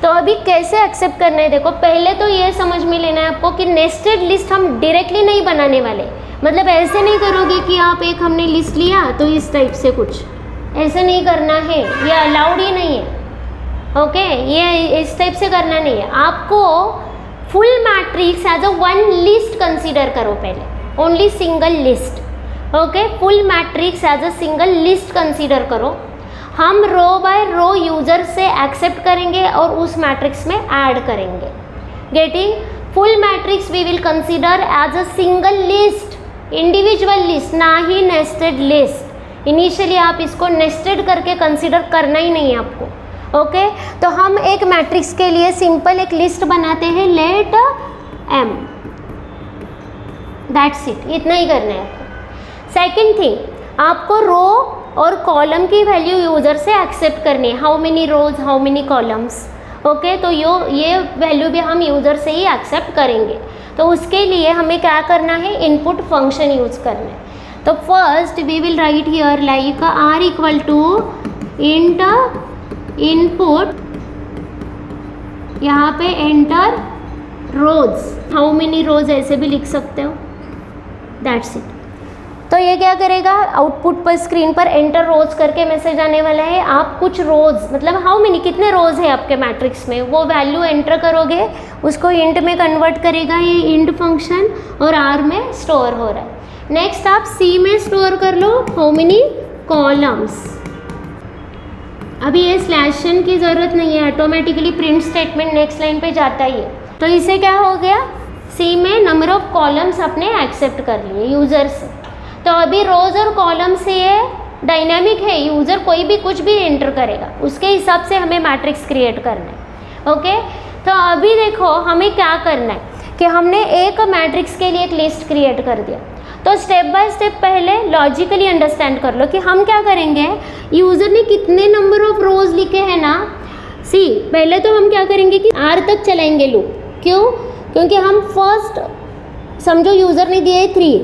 तो अभी कैसे एक्सेप्ट करना है, देखो पहले तो ये समझ में लेना है आपको कि नेस्टेड लिस्ट हम डायरेक्टली नहीं बनाने वाले। मतलब ऐसे नहीं करोगे कि आप एक हमने लिस्ट लिया तो इस टाइप से कुछ ऐसे नहीं करना है, ये अलाउड ही नहीं है, ओके। ये इस टाइप से करना नहीं है आपको। Full matrix as a 1 list consider करो पहले, only single list, okay. Full matrix as a single list consider करो। हम रो बाय रो यूजर से एक्सेप्ट करेंगे और उस मैट्रिक्स में ऐड करेंगे। Getting? Full matrix we will consider as a single list, individual list, ना ही नेस्टेड लिस्ट। इनिशियली आप इसको नेस्टेड करके कंसीडर करना ही नहीं है आपको, ओके। तो हम एक मैट्रिक्स के लिए सिंपल एक लिस्ट बनाते हैं, लेट एम, दैट्स इट, इतना ही करना है आपको। सेकेंड थिंग, आपको रो और कॉलम की वैल्यू यूजर से एक्सेप्ट करनी है, how many rows how many columns, okay. तो ये वैल्यू भी हम यूजर से ही एक्सेप्ट करेंगे। तो उसके लिए हमें क्या करना है, इनपुट फंक्शन यूज करना है। तो first we will write here like r equal to int input, यहाँ पे enter rows, how many rows ऐसे भी लिख सकते हो, दैट्स इट। तो ये क्या करेगा, आउटपुट पर स्क्रीन पर एंटर रोज करके मैसेज आने वाला है। आप कुछ रोज मतलब हाउ मेनी, कितने रोज है आपके मैट्रिक्स में, वो वैल्यू एंटर करोगे, उसको इंट में कन्वर्ट करेगा ये इंट फंक्शन, और आर में स्टोर हो रहा है। नेक्स्ट आप सी में स्टोर कर लो हाउ मेनी कॉलम्स। अभी ये स्लैश एन की ज़रूरत नहीं है, automatically print statement next line पे जाता ही है। तो इसे क्या हो गया, सी में नंबर ऑफ कॉलम्स अपने एक्सेप्ट कर लिए यूज़र से। तो अभी रोज और कॉलम से ये डायनामिक है, यूज़र कोई भी कुछ भी एंटर करेगा, उसके हिसाब से हमें मैट्रिक्स क्रिएट करना है। ओके, तो अभी देखो हमें क्या करना है कि हमने एक मैट्रिक्स के लिए एक लिस्ट क्रिएट कर दिया। तो स्टेप बाय स्टेप पहले लॉजिकली अंडरस्टैंड कर लो कि हम क्या करेंगे, यूज़र ने कितने नंबर ऑफ रोज लिखे हैं ना, सी पहले तो हम क्या करेंगे कि आर तक चलाएंगे लूप। क्यों, क्योंकि हम फर्स्ट समझो यूज़र ने दिए 3,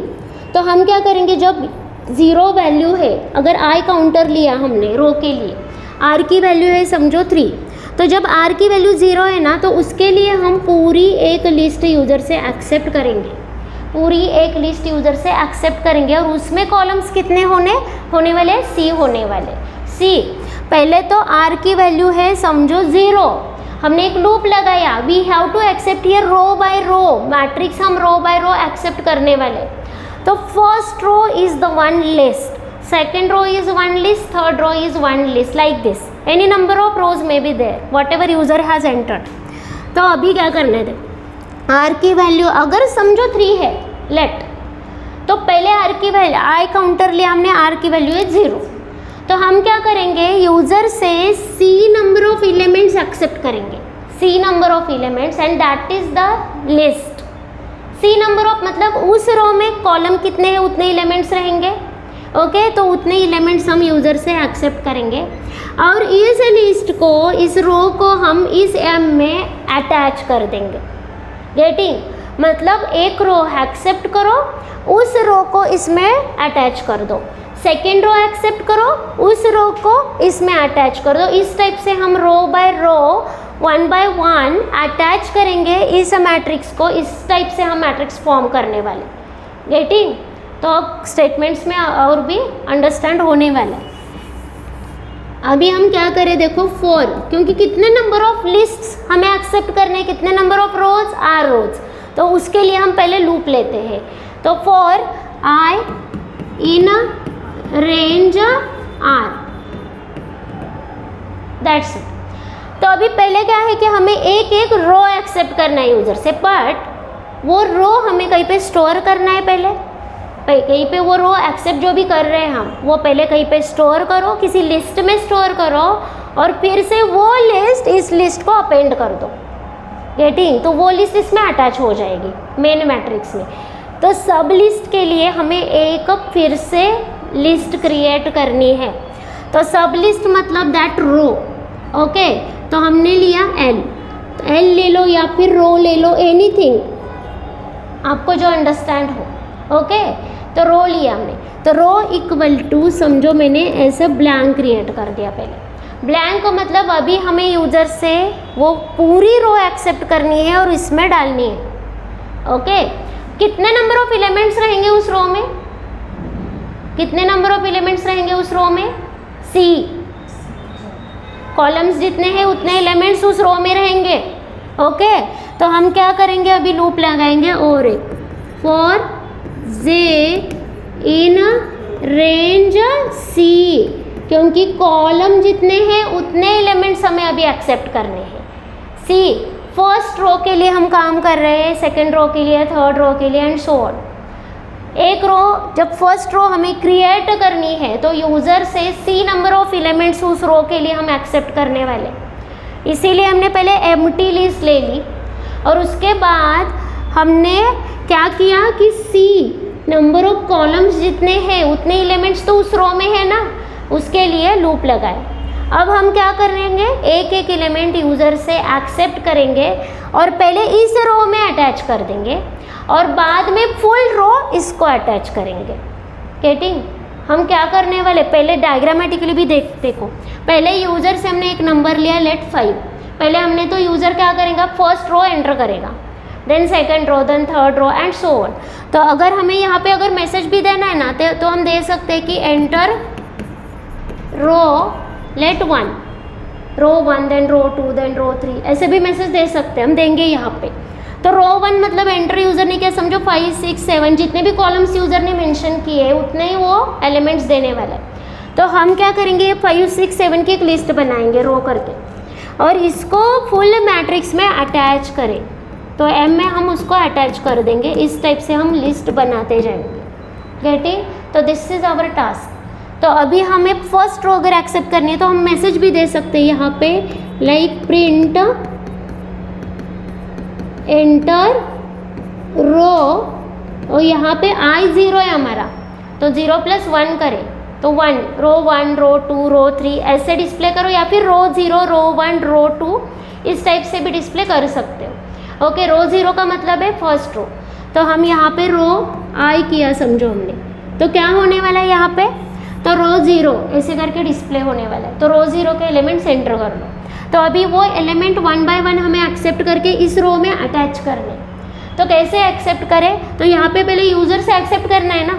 तो हम क्या करेंगे, जब 0 वैल्यू है, अगर आई काउंटर लिया हमने रो के लिए, आर की वैल्यू है समझो 3, तो जब आर की वैल्यू 0 है ना, तो उसके लिए हम पूरी एक लिस्ट यूज़र से एक्सेप्ट करेंगे, पूरी एक लिस्ट यूज़र से एक्सेप्ट करेंगे, और उसमें कॉलम्स कितने होने वाले, सी होने वाले। सी पहले तो आर की वैल्यू है समझो 0, हमने एक लूप लगाया, we have to accept here row by row, matrix हम रो बाय रो एक्सेप्ट करने वाले। तो first row is the one list, second row is one list, third row is one list, like this. Any number of rows may be there, whatever user has entered. तो अभी क्या करने दे, r की value अगर समझो 3 है late, तो पहले r की वैल्यू आई काउंटर लिया हमने, r की वैल्यू है 0, तो हम क्या करेंगे, यूज़र से c number of elements accept करेंगे, c number of elements, and that is the list. c number of मतलब उस रो में कॉलम कितने हैं उतने एलिमेंट्स रहेंगे। ओके, तो उतने एलिमेंट्स हम यूज़र से एक्सेप्ट करेंगे, और इस लिस्ट को, इस रो को हम इस एम में अटैच कर देंगे। गेटिंग, मतलब एक रो एक्सेप्ट करो, उस रो को इसमें अटैच कर दो, सेकेंड रो एक्सेप्ट करो, उस रो को इसमें अटैच कर दो। इस टाइप से हम row by row 1 by 1 attach करेंगे इस मैट्रिक्स को, इस टाइप से हम मैट्रिक्स फॉर्म करने वाले। गेटिंग, तो अब स्टेटमेंट्स में और भी अंडरस्टैंड होने वाला है। अभी हम क्या करें, देखो 4, क्योंकि कितने नंबर ऑफ लिस्ट्स हमें एक्सेप्ट करने, कितने number of rows, R rows, तो उसके लिए हम पहले लूप लेते हैं। तो for I in range R, that's it. तो अभी पहले क्या है कि हमें एक एक रो एक्सेप्ट करना है यूज़र से, बट वो रो हमें कहीं पे स्टोर करना है, पहले कहीं पे वो रो एक्सेप्ट जो भी कर रहे हैं हम, वो पहले कहीं पे स्टोर करो, किसी लिस्ट में स्टोर करो, और फिर से वो लिस्ट इस लिस्ट को अपेंड कर दो। गेटिंग, तो वो लिस्ट इसमें अटैच हो जाएगी मेन मैट्रिक्स में। तो सब लिस्ट के लिए हमें एक फिर से लिस्ट क्रिएट करनी है। तो सब लिस्ट मतलब दैट रो। ओके, तो हमने लिया एल, तो एल ले लो या फिर रो ले लो, एनीथिंग आपको जो अंडरस्टैंड हो। ओके, तो रो लिया हमने, तो रो इक्वल टू समझो मैंने ऐसे ब्लैंक क्रिएट कर दिया। पहले ब्लैंक को मतलब अभी हमें यूज़र से वो पूरी रो एक्सेप्ट करनी है और इसमें डालनी है। ओके, कितने नंबर ऑफ एलिमेंट्स रहेंगे उस रो में, कितने नंबर ऑफ एलिमेंट्स रहेंगे उस रो में, सी कॉलम्स जितने हैं उतने एलिमेंट्स उस रो में रहेंगे। ओके, तो हम क्या करेंगे, अभी लूप लगाएंगे और एक फॉर जे इन रेंज सी, क्योंकि कॉलम जितने हैं उतने एलिमेंट्स हमें अभी एक्सेप्ट करने हैं। सी फर्स्ट रो के लिए हम काम कर रहे हैं, सेकंड रो के लिए, थर्ड रो के लिए, एंड सो ऑन। एक रो जब फर्स्ट रो हमें क्रिएट करनी है तो यूज़र से सी नंबर ऑफ एलिमेंट्स उस रो के लिए हम एक्सेप्ट करने वाले, इसीलिए हमने पहले एम्प्टी लिस्ट ले ली, और उसके बाद हमने क्या किया कि सी नंबर ऑफ कॉलम्स जितने हैं उतने एलिमेंट्स तो उस रो में है ना, उसके लिए लूप लगाए। अब हम क्या करेंगे, एक एक एलिमेंट यूज़र से एक्सेप्ट करेंगे और पहले इस रो में अटैच कर देंगे और बाद में फुल रो इसको अटैच करेंगे। गेटिंग, हम क्या करने वाले, पहले डायग्रामेटिकली भी देखो, पहले यूज़र से हमने एक नंबर लिया लेट 5, पहले हमने तो यूज़र क्या करेगा, फर्स्ट रो एंटर करेगा, then second row, then third row and so on. तो अगर हमें यहाँ पे अगर मैसेज भी देना है ना तो हम दे सकते हैं कि एंटर रो लेट 1, रो 1 देन रो 2 देन रो 3, ऐसे भी मैसेज दे सकते हैं, हम देंगे यहाँ पे। तो रो 1 मतलब एंटर यूज़र ने क्या समझो 5 6 7 जितने भी कॉलम्स यूज़र ने मेंशन किए उतने ही वो एलिमेंट्स देने वाला है। तो हम क्या करेंगे 5 6 7 की एक लिस्ट बनाएंगे रो करके और इसको फुल मैट्रिक्स में अटैच करें। तो एम में हम उसको अटैच कर देंगे, इस टाइप से हम लिस्ट बनाते जाएंगे। गेटिंग? तो दिस इज आवर टास्क। तो अभी हमें फर्स्ट रो अगर एक्सेप्ट करनी है तो हम मैसेज भी दे सकते हैं यहाँ पे लाइक प्रिंट एंटर रो और यहाँ पे I0 है हमारा तो 0 + 1 करें तो 1, रो 1 रो 2 रो 3 ऐसे डिस्प्ले करो या फिर रो 0 रो 1 रो 2 इस टाइप से भी डिस्प्ले कर सकते हो। ओके, रो 0 का मतलब है फर्स्ट रो। तो हम यहाँ पे रो I किया समझो हमने, तो क्या होने वाला है यहाँ पे तो रो 0 ऐसे करके डिस्प्ले होने वाला है। तो रो 0 के एलिमेंट्स एंटर कर लो। तो अभी वो एलिमेंट 1 बाय 1 हमें एक्सेप्ट करके इस रो में अटैच करने। तो कैसे एक्सेप्ट करें तो यहाँ पे पहले यूज़र से एक्सेप्ट करना है ना।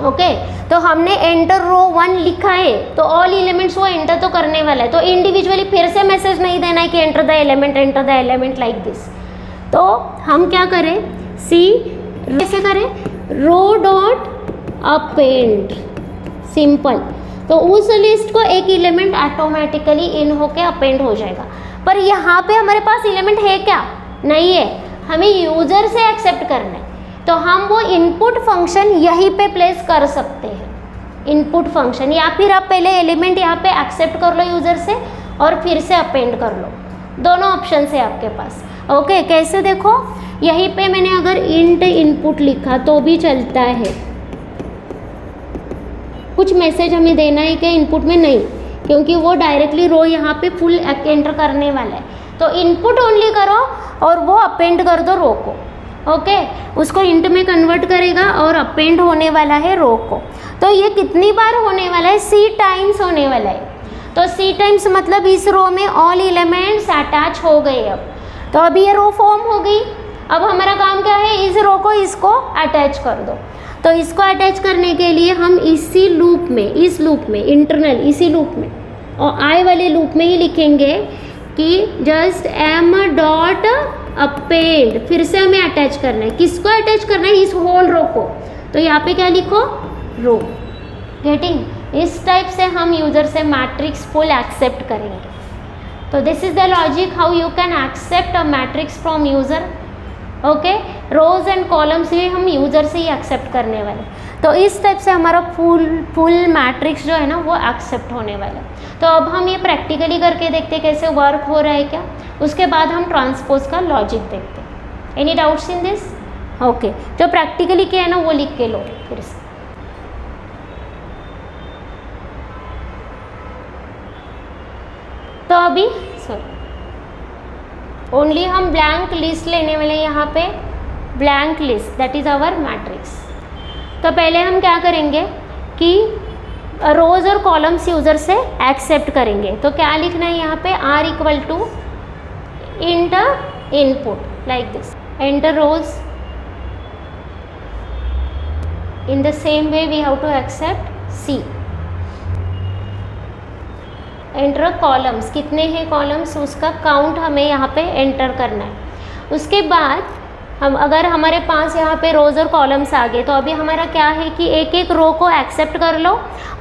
ओके, तो हमने एंटर रो 1 लिखा है तो ऑल एलिमेंट्स वो एंटर तो करने वाला है। तो इंडिविजुअली फिर से मैसेज नहीं देना है कि enter the element like this. तो हम क्या करें कैसे करें रो डॉट अपेंड, सिंपल। तो उस लिस्ट को एक एलिमेंट ऑटोमेटिकली इन होके अपेंड हो जाएगा। पर यहाँ पे हमारे पास एलिमेंट है क्या? नहीं है, हमें यूज़र से एक्सेप्ट करना है। तो हम वो इनपुट फंक्शन यहीं पे प्लेस कर सकते हैं, इनपुट फंक्शन, या फिर आप पहले एलिमेंट यहाँ पे एक्सेप्ट कर लो यूज़र से और फिर से अपेंड कर लो, दोनों ऑप्शन है आपके पास। ओके, कैसे देखो यहीं पे मैंने अगर इंट इनपुट लिखा तो भी चलता है, कुछ मैसेज हमें देना है क्या इनपुट में? नहीं, क्योंकि वो डायरेक्टली रो यहाँ पे फुल एंटर करने वाला है। तो इनपुट ओनली करो और वो अपेंड कर दो रो को। ओके, उसको इंट में कन्वर्ट करेगा और अपेंड होने वाला है रो को। तो ये कितनी बार होने वाला है? C टाइम्स होने वाला है। तो C टाइम्स मतलब इस रो में ऑल एलिमेंट्स अटैच हो गए। अब तो अभी ये रो फॉर्म हो गई। अब हमारा काम क्या है? इस रो को इसको अटैच कर दो। तो इसको अटैच करने के लिए हम इसी लूप में, इस लूप में इंटरनल इसी लूप में और I वाले लूप में ही लिखेंगे कि जस्ट m डॉट अपेंड, फिर से हमें अटैच करना है। किसको अटैच करना है? इस होल रो को। तो यहाँ पे क्या लिखो? रो। गेटिंग? इस टाइप से हम यूज़र से मैट्रिक्स फुल एक्सेप्ट करेंगे। तो this is the logic how you can accept a matrix from user. Okay, rows and columns भी हम यूज़र से ही एक्सेप्ट करने वाले। तो इस टाइप से हमारा फुल मैट्रिक्स जो है ना वो एक्सेप्ट होने वाला है। तो अब हम ये प्रैक्टिकली करके देखते हैं कैसे वर्क हो रहा है क्या, उसके बाद हम ट्रांसपोज का लॉजिक देखते हैं। Any doubts in this? Okay, जो प्रैक्टिकली किया है ना वो लिख के लो फिर से। तो अभी ओनली हम ब्लैंक लिस्ट लेने वाले हैं यहाँ पे, blank list that is our matrix. तो पहले हम क्या करेंगे कि रोज़ और कॉलम्स यूज़र से एक्सेप्ट करेंगे। तो क्या लिखना है यहाँ पे? R equal to int input like this, enter rows. In the same way we have to accept C। Enter columns, कितने हैं कॉलम्स उसका काउंट हमें यहाँ पे एंटर करना है। उसके बाद हम अगर हमारे पास यहाँ पे रोज़ और कॉलम्स आ गए तो अभी हमारा क्या है कि एक एक रो को एक्सेप्ट कर लो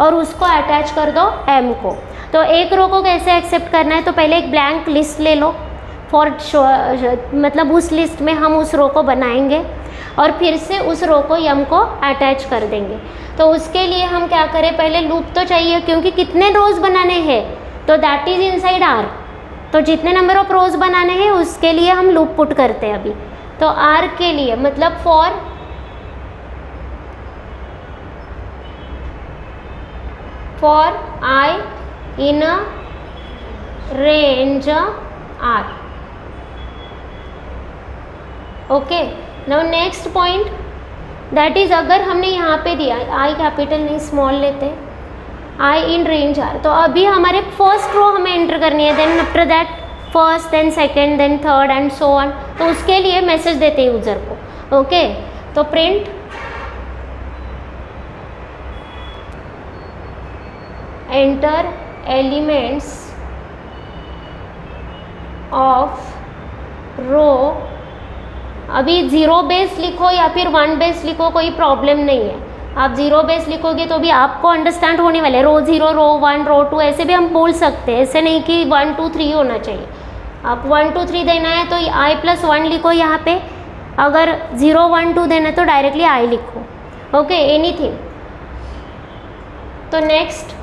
और उसको अटैच कर दो M को। तो एक रो को कैसे एक्सेप्ट करना है? तो पहले एक ब्लैंक लिस्ट ले लो फॉर मतलब उस लिस्ट में हम उस रो को बनाएंगे और फिर से उस रो को M को अटैच कर देंगे। तो उसके लिए हम क्या करें? पहले लूप तो चाहिए क्योंकि कितने रोज़ बनाने हैं तो दैट इज़ इनसाइड R। तो जितने नंबर ऑफ रोज़ बनाने हैं उसके लिए हम लूप पुट करते हैं अभी। तो R के लिए मतलब for I in a range R। Okay, now next point that is अगर हमने यहाँ पे दिया I कैपिटल नहीं स्मॉल लेते, I इन रेंज R। तो अभी हमारे फर्स्ट रो हमें एंटर करनी है, then after that first then second then third and so on, तो उसके लिए मैसेज देते हैं यूज़र को। ओके, तो प्रिंट एंटर एलिमेंट्स ऑफ रो, अभी 0 बेस लिखो या फिर 1 बेस लिखो, कोई प्रॉब्लम नहीं है। आप 0 बेस लिखोगे तो भी आपको अंडरस्टैंड होने वाले, रो 0 रो 1 रो 2 ऐसे भी हम बोल सकते हैं, ऐसे नहीं कि 1 2 3 होना चाहिए। आप 1 2 3 देना है तो i+1 लिखो यहाँ पे, अगर 0 1 2 देना है तो डायरेक्टली i लिखो। Okay, anything. तो नेक्स्ट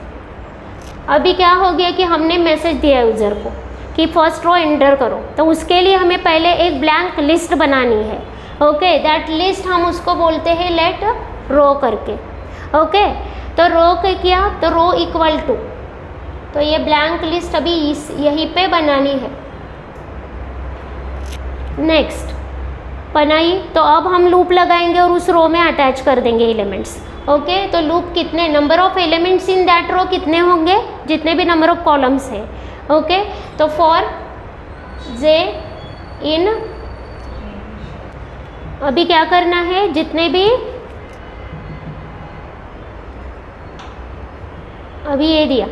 अभी क्या हो गया कि हमने मैसेज दिया यूज़र को कि फर्स्ट रो एंटर करो, तो उसके लिए हमें पहले एक ब्लैंक लिस्ट बनानी है। ओके, दैट लिस्ट हम उसको बोलते हैं लेट रो करके। ओके, तो रो के किया तो रो इक्वल टू, तो ये ब्लैंक लिस्ट अभी यहीं पे बनानी है। नेक्स्ट बनाई तो अब हम लूप लगाएंगे और उस रो में अटैच कर देंगे एलिमेंट्स। ओके, तो लूप कितने, number of elements in that row कितने होंगे, जितने भी नंबर ऑफ कॉलम्स है। ओके, तो फॉर जे इन, अभी क्या करना है, जितने भी अभी ये दिया,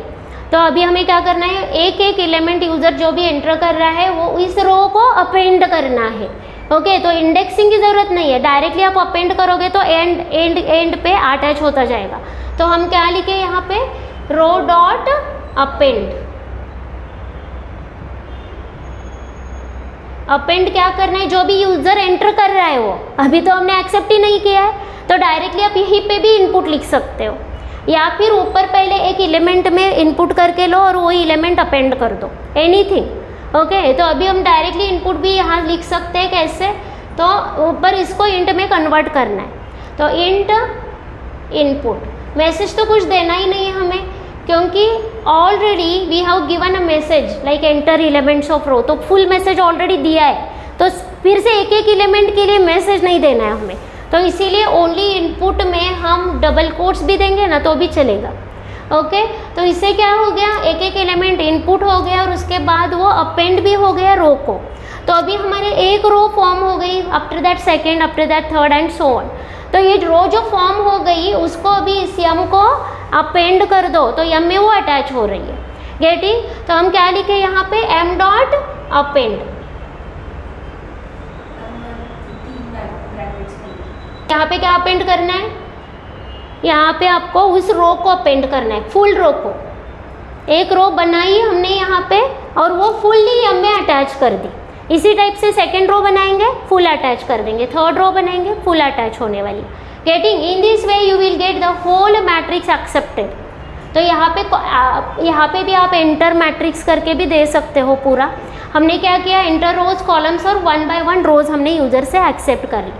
तो अभी हमें क्या करना है, एक एक एलिमेंट यूज़र जो भी एंटर कर रहा है वो इस रो को अपेंड करना है। ओके, तो इंडेक्सिंग की ज़रूरत नहीं है, डायरेक्टली आप अपेंड करोगे तो एंड पे अटैच होता जाएगा। तो हम क्या लिखे यहाँ पे, रो डॉट अपेंड। अपेंड क्या करना है, जो भी यूज़र एंटर कर रहा है वो, अभी तो हमने एक्सेप्ट ही नहीं किया है, तो डायरेक्टली आप यहीं पे भी इनपुट लिख सकते हो, या फिर ऊपर पहले एक एलिमेंट में इनपुट करके लो और वही एलिमेंट अपेंड कर दो, एनीथिंग। ओके, तो अभी हम डायरेक्टली इनपुट भी यहाँ लिख सकते हैं, कैसे, तो ऊपर इसको इंट में कन्वर्ट करना है, तो इंट इनपुट। मैसेज तो कुछ देना ही नहीं है हमें, क्योंकि already we have given a message like enter elements of row, तो फुल मैसेज ऑलरेडी दिया है, तो फिर से एक एक एलिमेंट के लिए मैसेज नहीं देना है हमें, तो इसीलिए ओनली इनपुट में हम डबल कोट्स भी देंगे ना तो भी चलेगा। ओके, तो इससे क्या हो गया, एक एक एलिमेंट इनपुट हो गया और उसके बाद वो अपेंड भी हो गया रो को, तो अभी हमारे एक रो फॉर्म हो गई, after that second, after that third and so on. तो ये रो जो फॉर्म हो गई उसको अभी इस यम को अपेंड कर दो, तो यम में वो अटैच हो रही है। गेटिंग, तो हम क्या लिखे यहाँ पे, एम डॉट अपेंड। यहाँ पे क्या अपेंड करना है, यहाँ पे आपको उस रो को अपेंड करना है, फुल रो को। एक रो बनाई हमने यहाँ पे और वो फुल्ली यम में अटैच कर दी। इसी टाइप से सेकेंड रो बनाएंगे, फुल अटैच कर देंगे, थर्ड रो बनाएंगे, फुल अटैच होने वाली। Getting, in this way you will get the whole matrix accepted. तो यहाँ पे भी आप एंटर मैट्रिक्स करके भी दे सकते हो पूरा। हमने क्या किया, एंटर रोज कॉलम्स और 1 बाय 1 रोज हमने यूज़र से एक्सेप्ट कर ली।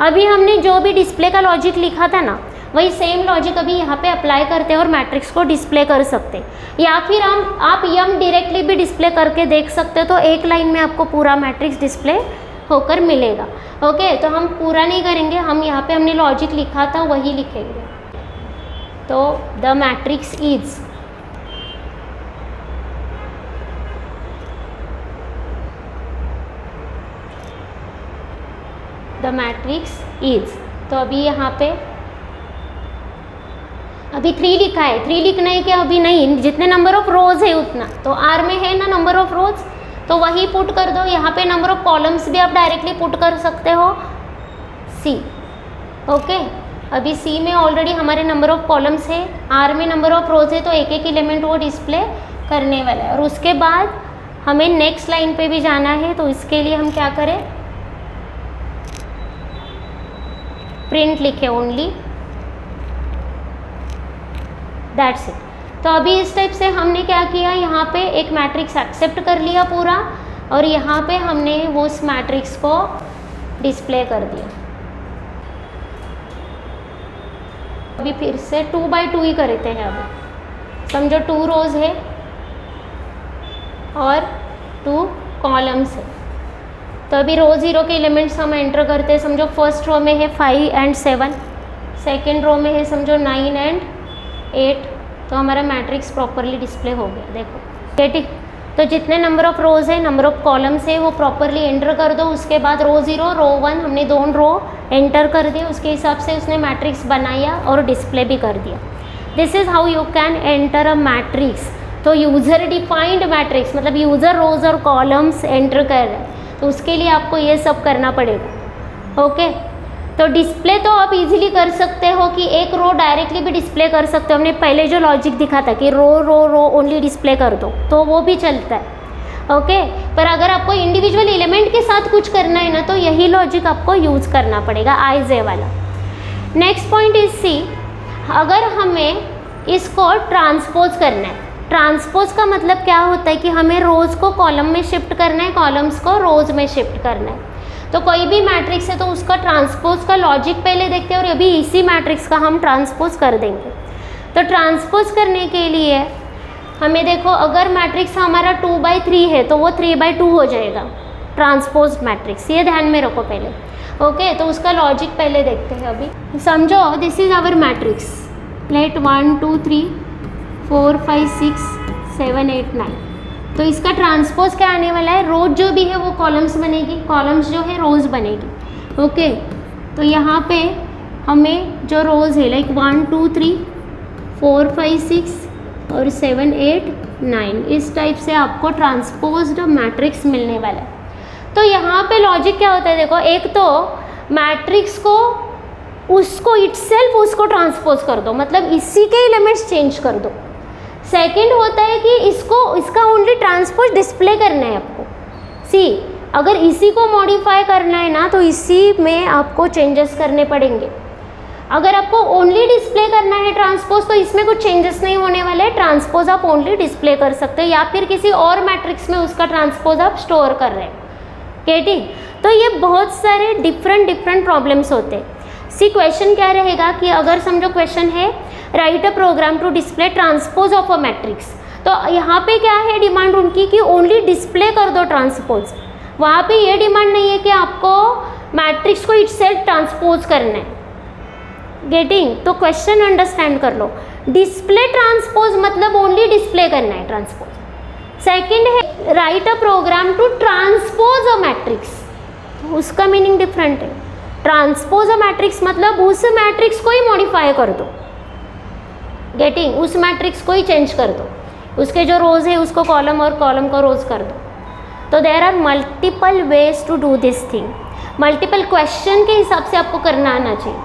अभी हमने जो भी डिस्प्ले का लॉजिक लिखा था ना, वही सेम लॉजिक अभी यहाँ पे अप्लाई करते हैं और मैट्रिक्स को डिस्प्ले कर सकते हैं, या फिर आप यम डायरेक्टली भी डिस्प्ले करके देख सकते हो, तो एक लाइन में आपको पूरा मैट्रिक्स डिस्प्ले होकर मिलेगा। ओके, तो हम पूरा नहीं करेंगे, हम यहाँ पे हमने लॉजिक लिखा था वही लिखेंगे। तो the matrix is, the matrix is, तो अभी यहाँ पे अभी 3 लिखा है, 3 लिखना है क्या, अभी नहीं, जितने नंबर ऑफ रोज है उतना, तो आर में है ना नंबर ऑफ रोज, तो वही पुट कर दो। यहाँ पे नंबर ऑफ कॉलम्स भी आप डायरेक्टली पुट कर सकते हो, सी। ओके, अभी सी में ऑलरेडी हमारे नंबर ऑफ कॉलम्स है, आर में नंबर ऑफ रोज है, तो एक एक एलिमेंट वो डिस्प्ले करने वाला है। और उसके बाद हमें नेक्स्ट लाइन पे भी जाना है, तो इसके लिए हम क्या करें, प्रिंट लिखे ओनली, दैट्स इट। तो अभी इस टाइप से हमने क्या किया, यहाँ पे एक मैट्रिक्स एक्सेप्ट कर लिया पूरा, और यहाँ पे हमने वो उस मैट्रिक्स को डिस्प्ले कर दिया। अभी फिर से 2 बाय 2 ही करते हैं। अभी समझो 2 रोज है और 2 कॉलम्स है, तो अभी रो 0 के एलिमेंट्स हम एंटर करते हैं। समझो फर्स्ट रो में है 5 एंड 7, सेकेंड रो में है समझो 9 एंड 8, तो हमारा मैट्रिक्स प्रॉपरली डिस्प्ले हो गया। देखो गेटिंग, तो जितने नंबर ऑफ रोज है, नंबर ऑफ कॉलम्स है, वो प्रॉपरली एंटर कर दो। उसके बाद रो 0 रो 1 हमने दोनों रो एंटर कर दिए, उसके हिसाब से उसने मैट्रिक्स बनाया और डिस्प्ले भी कर दिया। This is how you can enter a matrix. तो यूज़र डिफाइंड मैट्रिक्स मतलब यूज़र रोज और कॉलम्स एंटर कर रहे हैं, तो उसके लिए आपको ये सब करना पड़ेगा। ओके, तो डिस्प्ले तो आप इजीली कर सकते हो कि एक रो डायरेक्टली भी डिस्प्ले कर सकते हो। हमने पहले जो लॉजिक दिखा था कि रो रो रो ओनली डिस्प्ले कर दो, तो वो भी चलता है। ओके, पर अगर आपको इंडिविजुअल एलिमेंट के साथ कुछ करना है ना, तो यही लॉजिक आपको यूज़ करना पड़ेगा, आईजे वाला। नेक्स्ट पॉइंट इज सी, अगर हमें इसको ट्रांसपोज करना है। ट्रांसपोज का मतलब क्या होता है कि हमें रोज़ को कॉलम में शिफ्ट करना है, कॉलम्स को रोज़ में शिफ्ट करना है। तो कोई भी मैट्रिक्स है तो उसका ट्रांसपोज का लॉजिक पहले देखते हैं और अभी इसी मैट्रिक्स का हम ट्रांसपोज कर देंगे। तो ट्रांसपोज करने के लिए हमें देखो, अगर मैट्रिक्स हमारा 2/3 है तो वो 3/2 हो जाएगा ट्रांसपोज मैट्रिक्स, ये ध्यान में रखो पहले। ओके, तो उसका लॉजिक पहले देखते हैं। अभी समझो, this is our matrix, let 1 2 3 4 5 6 7 8 9। तो इसका ट्रांसपोज क्या आने वाला है, रोज जो भी है वो कॉलम्स बनेगी, कॉलम्स जो है रोज बनेगी। ओके, तो यहाँ पे हमें जो रोज है लाइक 1 2 3 4 5 6 और 7 8 9, इस टाइप से आपको ट्रांसपोज्ड मैट्रिक्स मिलने वाला है। तो यहाँ पे लॉजिक क्या होता है, देखो, एक तो मैट्रिक्स को उसको इटसेल्फ उसको ट्रांसपोज कर दो, मतलब इसी के एलिमेंट्स चेंज कर दो। सेकंड होता है कि इसका ओनली ट्रांसपोज डिस्प्ले करना है आपको। सी, अगर इसी को मॉडिफाई करना है ना, तो इसी में आपको चेंजेस करने पड़ेंगे। अगर आपको ओनली डिस्प्ले करना है ट्रांसपोज, तो इसमें कुछ चेंजेस नहीं होने वाले। ट्रांसपोज आप ओनली डिस्प्ले कर सकते हो या फिर किसी और मैट्रिक्स में उसका ट्रांसपोज आप स्टोर कर रहे हैं। गेटिंग? तो ये बहुत सारे डिफरेंट प्रॉब्लम्स होते हैं। सी, क्वेश्चन क्या रहेगा कि अगर समझो क्वेश्चन है write a program to display transpose of a matrix, तो यहाँ पे क्या है डिमांड उनकी कि ओनली डिस्प्ले कर दो ट्रांसपोज। वहाँ पे ये डिमांड नहीं है कि आपको मैट्रिक्स को इटसेल्फ ट्रांसपोज करना है। गेटिंग? तो क्वेश्चन अंडरस्टैंड कर लो। डिस्प्ले ट्रांसपोज मतलब ओनली डिस्प्ले करना है ट्रांसपोज। सेकेंड है write a program to transpose a matrix, तो उसका मीनिंग डिफरेंट है। ट्रांसपोज अ मैट्रिक्स मतलब उस मैट्रिक्स को ही मॉडिफाई कर दो। गेटिंग? उस मैट्रिक्स को ही चेंज कर दो, उसके जो रोज है उसको कॉलम और कॉलम को रोज कर दो। तो there are multiple ways to do this thing. Multiple question के हिसाब से आपको करना आना चाहिए।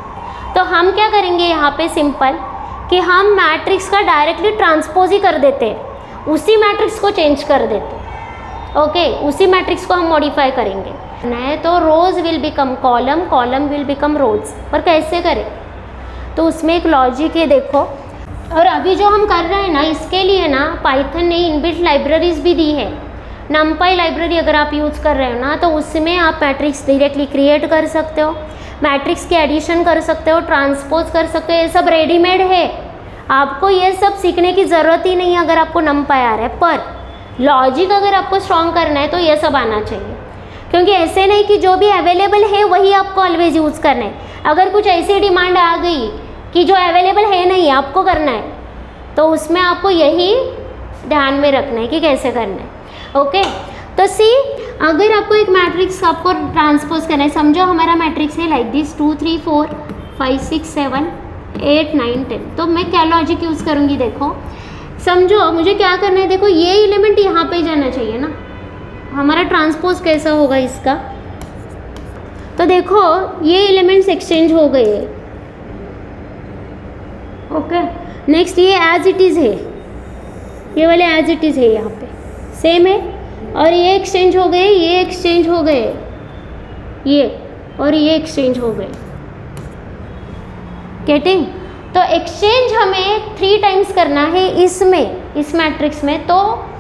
तो हम क्या करेंगे यहाँ पे सिंपल कि हम मैट्रिक्स का डायरेक्टली ट्रांसपोज ही कर देते हैं, उसी मैट्रिक्स को चेंज कर देते हैं। ओके, उसी मैट्रिक्स को हम मॉडिफाई करेंगे। नहीं तो rows will become column, column will become rows. पर कैसे करें, तो उसमें एक लॉजिक है, देखो। और अभी जो हम कर रहे हैं ना, इसके लिए ना पाइथन ने इनबिल्ट लाइब्रेरीज भी दी है। नमपाई लाइब्रेरी अगर आप यूज़ कर रहे हो ना, तो उसमें आप मैट्रिक्स डायरेक्टली क्रिएट कर सकते हो, मैट्रिक्स की एडिशन कर सकते हो, ट्रांसपोज कर सकते हो। ये सब रेडीमेड है, आपको ये सब सीखने की ज़रूरत ही नहीं है अगर आपको नमपाई आ रहा है। पर लॉजिक अगर आपको स्ट्रॉन्ग करना है तो ये सब आना चाहिए, क्योंकि ऐसे नहीं कि जो भी अवेलेबल है वही आपको ऑलवेज यूज़ करना है। अगर कुछ ऐसी डिमांड आ गई कि जो अवेलेबल है नहीं आपको करना है, तो उसमें आपको यही ध्यान में रखना है कि कैसे करना है। ओके, तो सी, अगर आपको एक मैट्रिक्स आपको ट्रांसपोज करना है, समझो हमारा मैट्रिक्स है लाइक दिस 2 3 4 5 6 7 8 9 10। तो मैं क्या लॉजिक यूज़ करूँगी, देखो, समझो मुझे क्या करना है। देखो, ये एलिमेंट यहाँ पे जाना चाहिए ना, हमारा ट्रांसपोज कैसा होगा इसका। तो देखो ये एलिमेंट्स एक्सचेंज हो गए। ओके, नेक्स्ट ये एज इट इज़ है, ये वाले एज इट इज़ है, यहाँ पे सेम है। और ये एक्सचेंज हो गए, ये एक्सचेंज हो गए, ये और ये एक्सचेंज हो गए। गेटिंग? तो एक्सचेंज हमें 3 टाइम्स करना है इसमें, इस मैट्रिक्स में, तो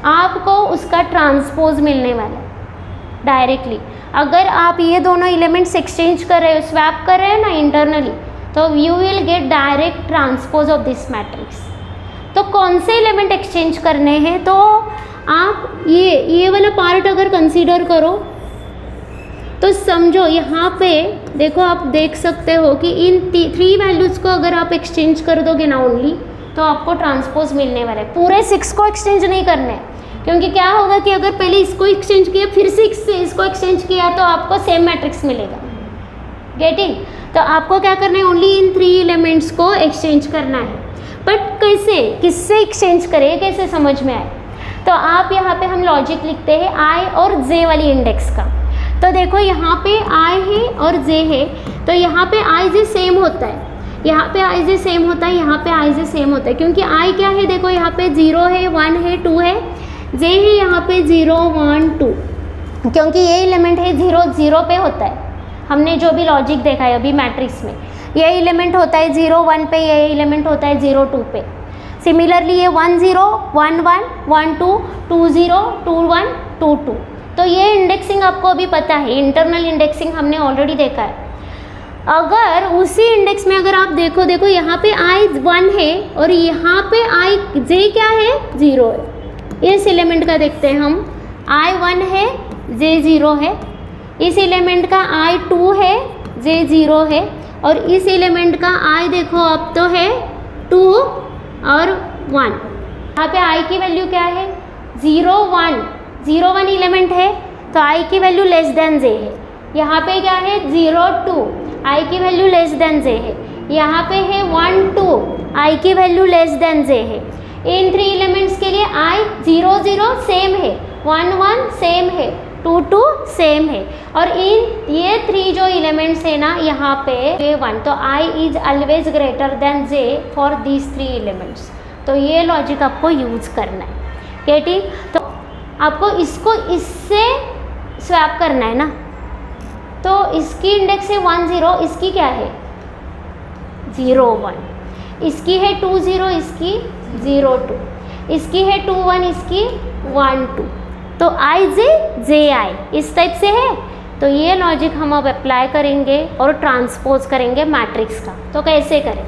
आपको उसका ट्रांसपोज मिलने वाला है डायरेक्टली। अगर आप ये दोनों एलिमेंट्स एक्सचेंज कर रहे हो, स्वैप कर रहे हैं ना इंटरनली, तो you will get direct transpose of this matrix. तो कौन से एलिमेंट एक्सचेंज करने हैं, तो आप ये वाला पार्ट अगर कंसीडर करो, तो समझो यहाँ पे देखो, आप देख सकते हो कि इन 3 वैल्यूज़ को अगर आप एक्सचेंज कर दोगे ना ओनली, तो आपको ट्रांसपोज मिलने वाला है। पूरे 6 को एक्सचेंज नहीं करना है, क्योंकि क्या होगा कि अगर पहले इसको एक्सचेंज किया फिर से इसको एक्सचेंज किया तो आपको सेम मैट्रिक्स मिलेगा। गेटिंग? तो आपको क्या करना है, ओनली इन 3 एलिमेंट्स को एक्सचेंज करना है। बट कैसे, किससे एक्सचेंज करें, कैसे समझ में आए? तो आप यहाँ पे हम लॉजिक लिखते हैं आई और जे वाली इंडेक्स का। तो देखो यहाँ पे आई है और जे है, तो यहाँ पे आई जे सेम होता है, यहाँ पे आई जे सेम होता है, यहाँ पे आई जे सेम होता है, क्योंकि आई क्या है, देखो यहाँ पे 0 है, 1 है, 2 है, जे है यहाँ पे 0 1 2, क्योंकि ये एलिमेंट है 0 0 पे होता है। हमने जो भी लॉजिक देखा है अभी मैट्रिक्स में, ये एलिमेंट होता है 0 1 पे, ये एलिमेंट होता है 0 2 पे। सिमिलरली ये 1 0 1 1 1 2 2 0 2 1 2 2। तो ये इंडेक्सिंग आपको अभी पता है, इंटरनल इंडेक्सिंग हमने ऑलरेडी देखा है। अगर उसी इंडेक्स में अगर आप देखो यहाँ पे आई 1 है और यहाँ पे आई जे क्या है, 0 है। इस एलिमेंट का देखते हैं हम, आई 1 है, जे 0 है। इस एलिमेंट का आई 2 है, जे 0 है। और इस एलिमेंट का आई देखो अब तो है 2 और 1। यहाँ पे आई की वैल्यू क्या है, 0 1 0 1 एलिमेंट है, तो आई की वैल्यू लेस देन जे है। यहाँ पे क्या है, 0 2 आई की वैल्यू लेस देन जे है। यहाँ पे है 1 2 आई की वैल्यू लेस देन जे है। इन 3 एलिमेंट्स के लिए आई 0 0 सेम है, 1 1 सेम है, 2 2 सेम है। और इन ये 3 जो एलिमेंट्स है ना यहाँ पे 1, तो I is always greater than J for these 3 elements. तो ये लॉजिक आपको यूज करना है। गेटिंग? तो आपको इसको इससे स्वैप करना है ना, तो इसकी इंडेक्स है 1 0, इसकी क्या है 0 1, इसकी है 2 0, इसकी 0 2, इसकी है 2 1, इसकी 1 2। तो आई जे आई इस टाइप से है। तो ये लॉजिक हम अब अप्लाई करेंगे और ट्रांसपोज करेंगे मैट्रिक्स का। तो कैसे करें?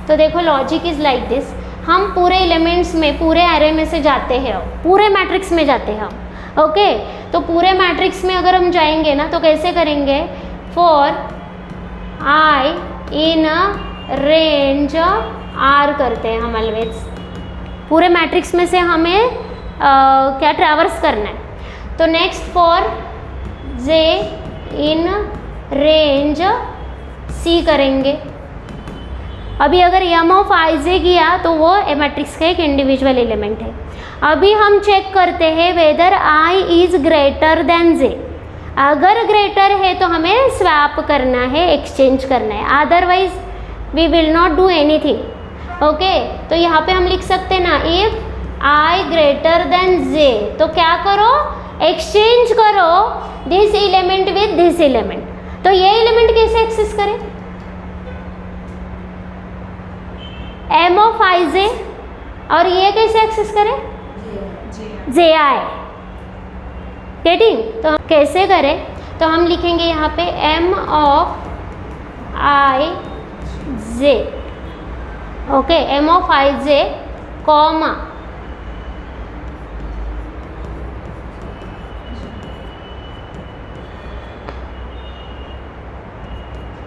तो देखो लॉजिक इज़ लाइक दिस। हम पूरे एलिमेंट्स में, पूरे एरे में से जाते हैं, पूरे मैट्रिक्स में जाते हैं हम। ओके, तो पूरे मैट्रिक्स में अगर हम जाएंगे ना तो कैसे करेंगे, for I in range R करते हैं हम ऑलवेज। पूरे मैट्रिक्स में से हमें क्या ट्रैवर्स करना है। तो next for J in range C करेंगे। अभी अगर एम ऑफ आई जे किया तो वो मैट्रिक्स का एक इंडिविजुअल एलिमेंट है। अभी हम चेक करते हैं whether I is greater than J. अगर ग्रेटर है तो हमें स्वैप करना है, एक्सचेंज करना है, otherwise we will not do anything. Okay, तो यहाँ पे हम लिख सकते हैं ना, if I greater than J, तो क्या करो, एक्सचेंज करो this element with this element. तो ये एलिमेंट कैसे एक्सेस करें, एम ऑफ आई जे, और ये कैसे एक्सेस करें, जे आई। गेटिंग? तो कैसे करें, तो हम लिखेंगे यहाँ पे M of I J. Okay, M of I J comma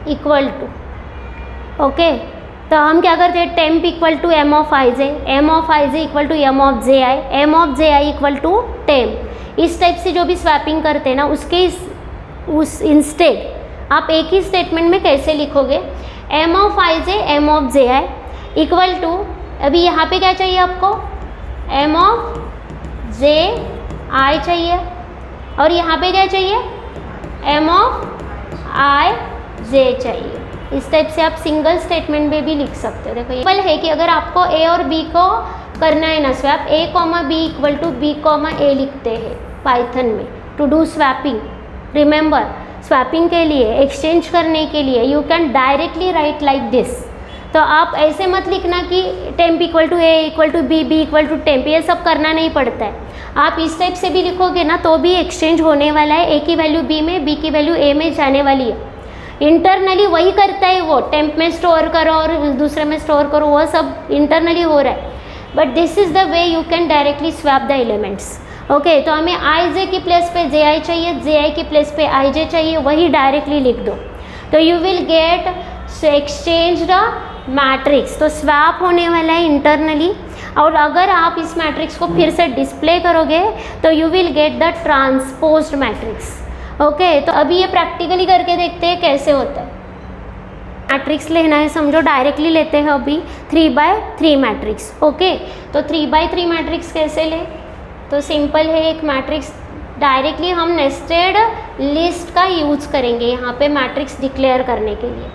equal to. Okay, तो हम क्या करते हैं, temp equal to M of I J, M of I J equal to M of J I, M of J I equal to temp. इस type से जो भी swapping करते हैं ना उसके उस इंस्टेड आप एक ही स्टेटमेंट में कैसे लिखोगे, M of I J M of J I equal to, अभी यहाँ पे क्या चाहिए आपको, एम ऑफ जे आई चाहिए, और यहाँ पे क्या चाहिए, एम ऑफ आई जे चाहिए। इस टाइप से आप सिंगल स्टेटमेंट में भी लिख सकते हो। देखो ये है कि अगर आपको ए और बी को करना है ना swap, A comma B equal to B comma A लिखते हैं पाइथन में to do swapping. Remember, swapping के लिए, एक्सचेंज करने के लिए you can directly write like this. तो आप ऐसे मत लिखना कि temp equal to A equal to B, B equal to temp, ये सब करना नहीं पड़ता है। आप इस टाइप से भी लिखोगे ना तो भी एक्सचेंज होने वाला है, ए की वैल्यू बी में, बी की वैल्यू ए में जाने वाली है। इंटरनली वही करता है वो, टेम्प में स्टोर करो और दूसरे में स्टोर करो, वो सब इंटरनली हो रहा है। But this is the way you can directly swap the elements. Okay, तो हमें आई जे की प्लेस पे जे आई चाहिए, जे आई की प्लेस पे आई जे चाहिए, वही डायरेक्टली लिख दो तो you will gate exchange the matrix. तो स्वैप होने वाला है इंटरनली। और अगर आप इस मैट्रिक्स को फिर से डिस्प्ले करोगे तो you will get the transposed matrix. Okay, तो अभी ये प्रैक्टिकली करके देखते हैं कैसे होता है। मैट्रिक्स लेना है, समझो डायरेक्टली लेते हैं अभी 3x3 मैट्रिक्स। ओके, तो 3x3 मैट्रिक्स कैसे ले, तो सिंपल है, एक मैट्रिक्स डायरेक्टली हम नेस्टेड लिस्ट का यूज़ करेंगे यहाँ पे मैट्रिक्स डिक्लेयर करने के लिए।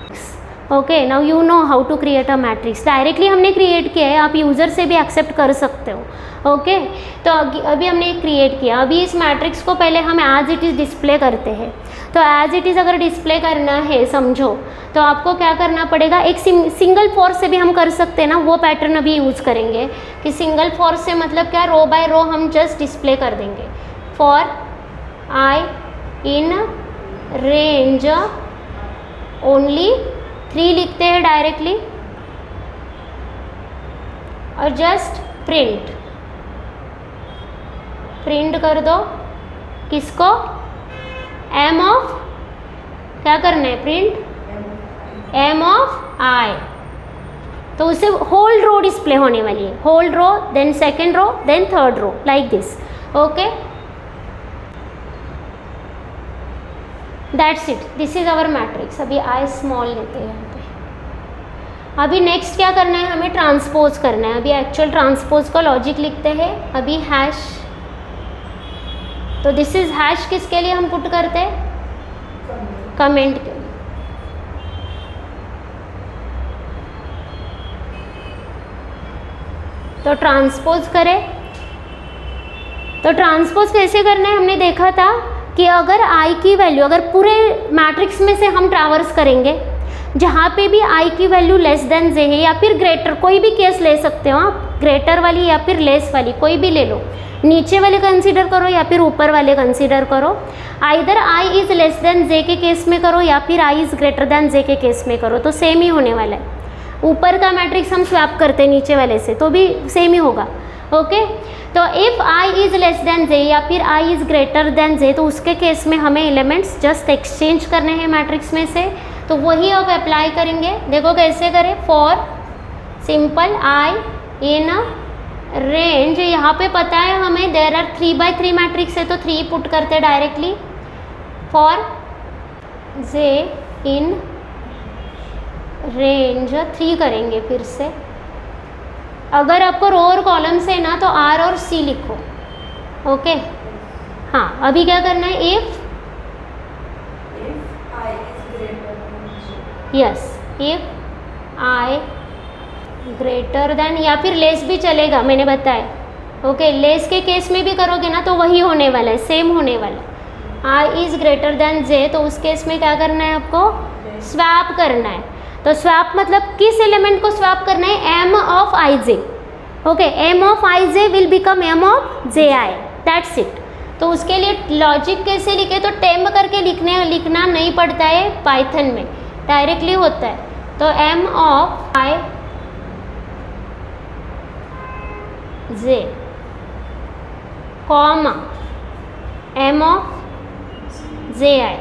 Okay, now you know how to create a matrix. Directly हमने क्रिएट किया है, आप यूज़र से भी एक्सेप्ट कर सकते हो। ओके, तो अभी हमने क्रिएट किया। अभी इस मैट्रिक्स को पहले हम एज इट इज़ डिस्प्ले करते हैं। तो एज इट इज़ अगर डिस्प्ले करना है समझो, तो आपको क्या करना पड़ेगा, एक सिंगल फॉर से भी हम कर सकते हैं ना, वो पैटर्न अभी यूज़ करेंगे कि सिंगल फॉर से मतलब क्या, रो बाय रो हम जस्ट डिस्प्ले कर देंगे। For I in range only 3 लिखते हैं डायरेक्टली और जस्ट प्रिंट कर दो किसको, एम ऑफ, क्या करना है, प्रिंट एम ऑफ आई। तो उसे होल रो डिस्प्ले होने वाली है, whole row then second row then third row like this. Okay, that's it, this is our matrix. अभी आई स्मॉल लेते हैं यहाँ पे। अभी नेक्स्ट क्या करना है, हमें ट्रांसपोज करना है। अभी एक्चुअल ट्रांसपोज का लॉजिक लिखते हैं। अभी हैश, तो दिस इज हैश किसके लिए हम पुट करते हैं, कमेंट के लिए। तो ट्रांसपोज करें, तो ट्रांसपोज कैसे करना है, हमने देखा था कि अगर आई की वैल्यू, अगर पूरे मैट्रिक्स में से हम ट्रावर्स करेंगे, जहाँ पे भी आई की वैल्यू लेस देन जे है या फिर ग्रेटर, कोई भी केस ले सकते हो आप, ग्रेटर वाली या फिर लेस वाली कोई भी ले लो, नीचे वाले कंसीडर करो या फिर ऊपर वाले कंसीडर करो। Either I is less than J के केस में करो या फिर I is greater than J के केस में करो, तो सेम ही होने वाला है। ऊपर का मैट्रिक्स हम स्वैप करते हैं नीचे वाले से तो भी सेम ही होगा। ओके, तो if I is less than J या फिर I is greater than J, तो उसके केस में हमें एलिमेंट्स जस्ट एक्सचेंज करने हैं मैट्रिक्स में से, तो वही अब अप्लाई करेंगे। देखो कैसे करें, for simple I in range, यहाँ पे पता है हमें देयर आर 3x3 मैट्रिक्स है तो 3 पुट करते directly. For J in range 3 करेंगे फिर से। अगर आपको रो और कॉलम से ना तो आर और सी लिखो। ओके, हाँ, अभी क्या करना है, if yes, if I greater then या फिर लेस भी चलेगा, मैंने बताया। ओके, लेस के केस में भी करोगे ना तो वही होने वाला है, सेम होने वाला है। आई इज़ ग्रेटर देन जे, तो उस केस में क्या करना है, आपको स्वैप करना है। तो स्वैप मतलब किस एलिमेंट को स्वैप करना है, M of I J. Okay, M of I J will become M of J I, that's it. तो उसके लिए लॉजिक कैसे लिखे, तो टेम करके लिखना नहीं पड़ता है, पाइथन में डायरेक्टली होता है। तो M of I J comma M of J I,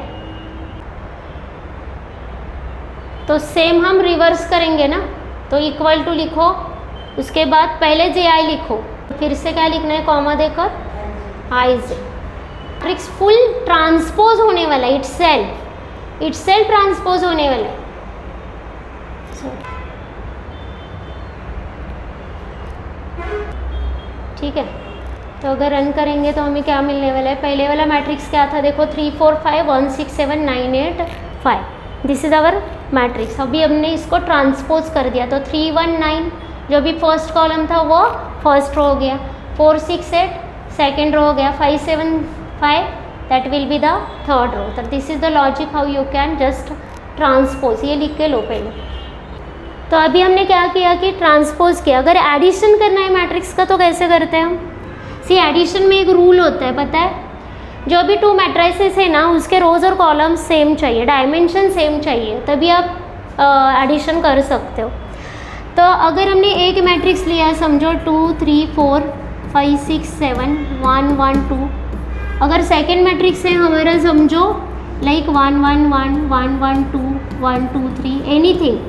तो सेम हम रिवर्स करेंगे ना, तो इक्वल टू लिखो, उसके बाद पहले जे आई लिखो, फिर से क्या लिखना है, कॉमा देकर आई जे। मैट्रिक्स फुल ट्रांसपोज होने वाला है, इटसेल्फ ट्रांसपोज होने वाला है। ठीक है, तो अगर रन करेंगे तो हमें क्या मिलने वाला है, पहले वाला मैट्रिक्स क्या था, देखो 3 4 5 1 6 7 9 8 5, दिस इज़ आवर मैट्रिक्स। अभी हमने इसको ट्रांसपोज कर दिया, तो 3 1 9 जो भी फर्स्ट कॉलम था वो फर्स्ट रो हो गया, 4 6 8 सेकेंड रो हो गया, 5 7 5 that will be the third row. तो this is the logic how you can just transpose, ये लिख के लो पहले। तो अभी हमने क्या किया कि ट्रांसपोज किया। अगर एडिशन करना है मैट्रिक्स का तो कैसे करते हैं हम, सी एडिशन में एक रूल होता है, पता है, जो भी 2 मैट्रिसेस है ना उसके रोज और कॉलम्स सेम चाहिए, डायमेंशन सेम चाहिए, तभी आप एडिशन कर सकते हो। तो अगर हमने एक मैट्रिक्स लिया है, समझो 2 3 4 5 6 7 1 1 2, अगर सेकेंड मैट्रिक्स है हमारा, समझो लाइक 1 1 1 1 1 2 1 2 3 एनीथिंग,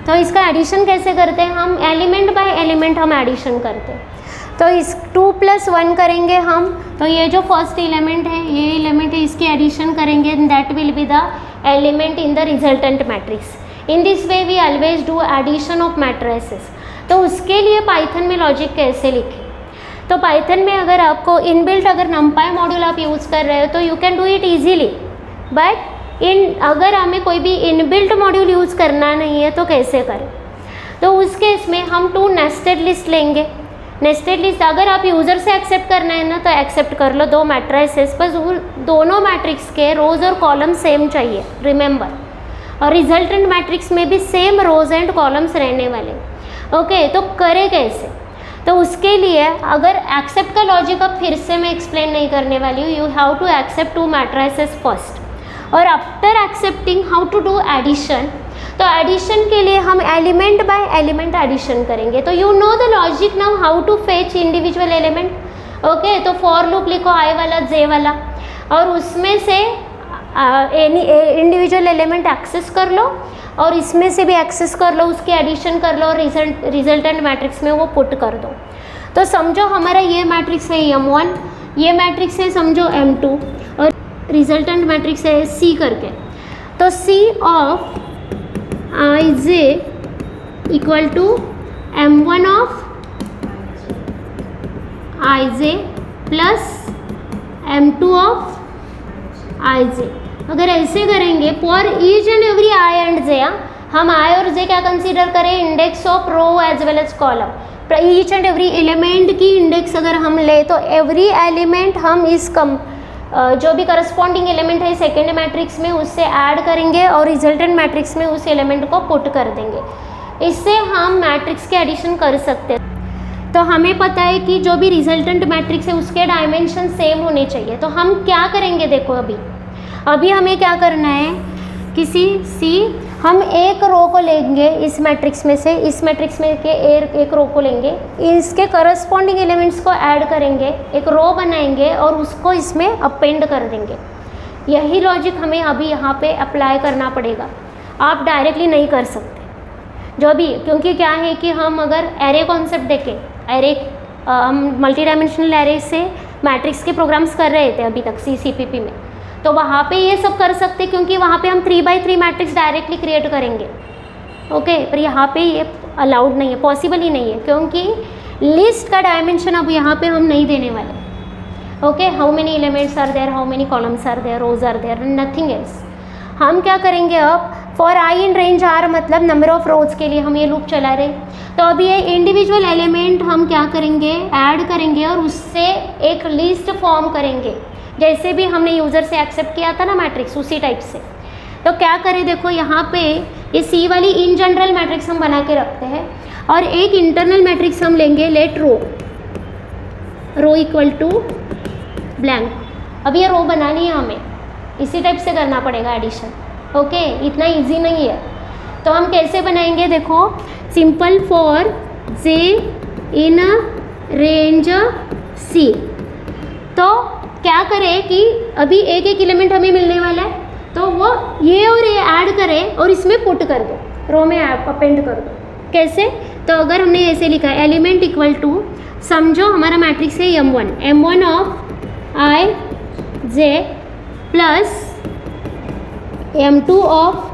तो इसका एडिशन कैसे करते हैं हम, एलिमेंट बाय एलिमेंट हम एडिशन करते हैं। तो इस 2 + 1 करेंगे हम, तो ये जो फर्स्ट एलिमेंट है, ये एलिमेंट है, इसकी एडिशन करेंगे, that will be the element in the resultant matrix. In this way we always do addition of matrices. तो उसके लिए पाइथन में लॉजिक कैसे लिखें, तो पाइथन में अगर आपको इनबिल्ट अगर नमपाई मॉड्यूल आप यूज़ कर रहे हो तो you can do it easily, but अगर हमें कोई भी इनबिल्ट मॉड्यूल यूज़ करना नहीं है तो कैसे करें। तो उस केस में हम 2 नेस्टेड लिस्ट लेंगे। नेस्टेड लिस्ट अगर आप यूज़र से एक्सेप्ट करना है ना तो एक्सेप्ट कर लो 2 मैट्रिसेस, बस दोनों मैट्रिक्स के रोज़ और कॉलम सेम चाहिए, रिमेंबर। और रिजल्टेंट मैट्रिक्स में भी सेम रोज़ एंड कॉलम्स रहने वाले। ओके, तो करें कैसे, तो उसके लिए अगर एक्सेप्ट का लॉजिक अब फिर से मैं एक्सप्लेन नहीं करने वाली हूँ, you have to accept 2 matrices first, और after accepting how to do addition. तो एडिशन के लिए हम एलिमेंट बाय एलिमेंट एडिशन करेंगे। तो you know the logic now how to fetch individual element. Okay, तो फॉर लूप लिखो आई वाला जे वाला, और उसमें से इंडिविजुअल एलिमेंट एक्सेस कर लो और इसमें से भी एक्सेस कर लो, उसकी एडिशन कर लो और रिजल्टेंट मैट्रिक्स में वो पुट कर दो। तो समझो हमारा ये मैट्रिक्स है M1, ये मैट्रिक्स है समझो M2, और रिजल्टेंट मैट्रिक्स है C करके। तो C of Ij equal to M1 of Ij plus M2 of Ij। अगर ऐसे करेंगे for each and every I and J, हम I और J क्या कंसीडर करें, index of row as well as column. Each and every element की index अगर हम ले तो एवरी एलिमेंट हम इस जो भी करस्पॉन्डिंग एलिमेंट है सेकेंड मैट्रिक्स में उससे ऐड करेंगे और रिजल्टेंट मैट्रिक्स में उस एलिमेंट को पुट कर देंगे। इससे हम मैट्रिक्स के एडिशन कर सकते हैं। तो हमें पता है कि जो भी रिजल्टेंट मैट्रिक्स है उसके डायमेंशन सेम होने चाहिए। तो हम क्या करेंगे, देखो अभी हमें क्या करना है, किसी हम एक रो को लेंगे इस मैट्रिक्स में से, इस मैट्रिक्स में के एक रो को लेंगे, इसके करस्पॉन्डिंग एलिमेंट्स को ऐड करेंगे, एक रो बनाएंगे और उसको इसमें अपेंड कर देंगे। यही लॉजिक हमें अभी यहाँ पे अप्लाई करना पड़ेगा, आप डायरेक्टली नहीं कर सकते जो भी, क्योंकि क्या है कि हम अगर एरे कॉन्सेप्ट देखें, एरे हम मल्टी डायमेंशनल एरे से मैट्रिक्स के प्रोग्राम्स कर रहे थे अभी तक CPP में, तो वहाँ पे ये सब कर सकते क्योंकि वहाँ पे हम 3x3 मैट्रिक्स डायरेक्टली क्रिएट करेंगे। ओके, पर यहाँ पे ये अलाउड नहीं है, पॉसिबल ही नहीं है, क्योंकि लिस्ट का डायमेंशन अब यहाँ पे हम नहीं देने वाले। Okay, how many elements are there, how many columns are there, rows are there, nothing else. हम क्या करेंगे अब, for I in range R मतलब नंबर ऑफ रोज के लिए हम ये लूप चला रहे। तो अभी ये इंडिविजुअल एलिमेंट हम क्या करेंगे, ऐड करेंगे और उससे एक लिस्ट फॉर्म करेंगे, जैसे भी हमने यूज़र से एक्सेप्ट किया था ना मैट्रिक्स, उसी टाइप से। तो क्या करें, देखो यहाँ पे ये C वाली इन जनरल मैट्रिक्स हम बना के रखते हैं और एक इंटरनल मैट्रिक्स हम लेंगे, let row equal to blank. अब ये रो बनानी है हमें, इसी टाइप से करना पड़ेगा एडिशन। ओके, इतना इजी नहीं है। तो हम कैसे बनाएंगे, देखो simple for J in range C। तो क्या करें कि अभी एक एलिमेंट हमें मिलने वाला है, तो वो ये और ये ऐड करें और इसमें पुट कर दो, रो में अपेंड कर दो। कैसे, तो अगर हमने ऐसे लिखा है एलिमेंट इक्वल टू, समझो हमारा मैट्रिक्स है M1 of I J plus M2 of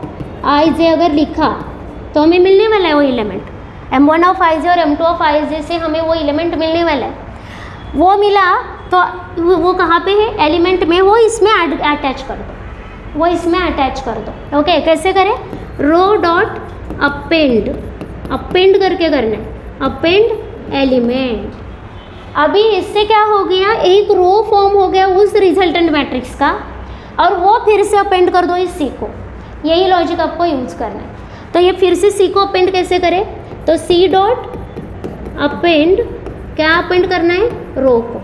I J अगर लिखा तो हमें मिलने वाला है वो element. M1 of I J और M2 ऑफ I J से हमें वो एलिमेंट मिलने वाला है। वो मिला तो वो कहाँ पे है, एलिमेंट में, वो इसमें अटैच कर दो, वो इसमें अटैच कर दो। ओके, कैसे करें, रो डॉट अपेंड करके करना है, अपेंड एलिमेंट। अभी इससे क्या हो गया, एक रो फॉर्म हो गया उस रिजल्टेंट मैट्रिक्स का और वो फिर से अपेंड कर दो इस C को। यही लॉजिक आपको यूज़ करना है। तो ये फिर से C को अपेंड कैसे करें, तो C डॉट अपेंड, क्या अपेंड करना है, रो को।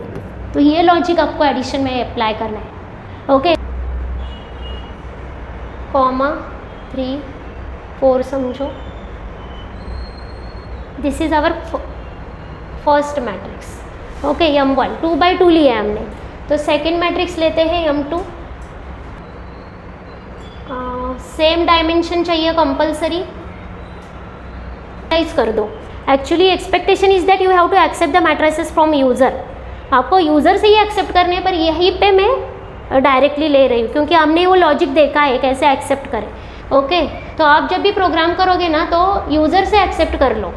तो ये लॉजिक आपको एडिशन में अप्लाई करना है। ओके, 3 4 समझो, this is our first matrix. Okay, M1 2x2 लिया है हमने, तो सेकेंड मैट्रिक्स लेते हैं M2। सेम डायमेंशन चाहिए कंपलसरी, कर दो। Actually expectation is that you have to accept the matrices from user, आपको यूज़र से ही एक्सेप्ट करने पर यहीं पे मैं डायरेक्टली ले रही हूँ क्योंकि हमने वो लॉजिक देखा है कैसे एक्सेप्ट करें। ओके तो आप जब भी प्रोग्राम करोगे ना तो यूज़र से एक्सेप्ट कर लो।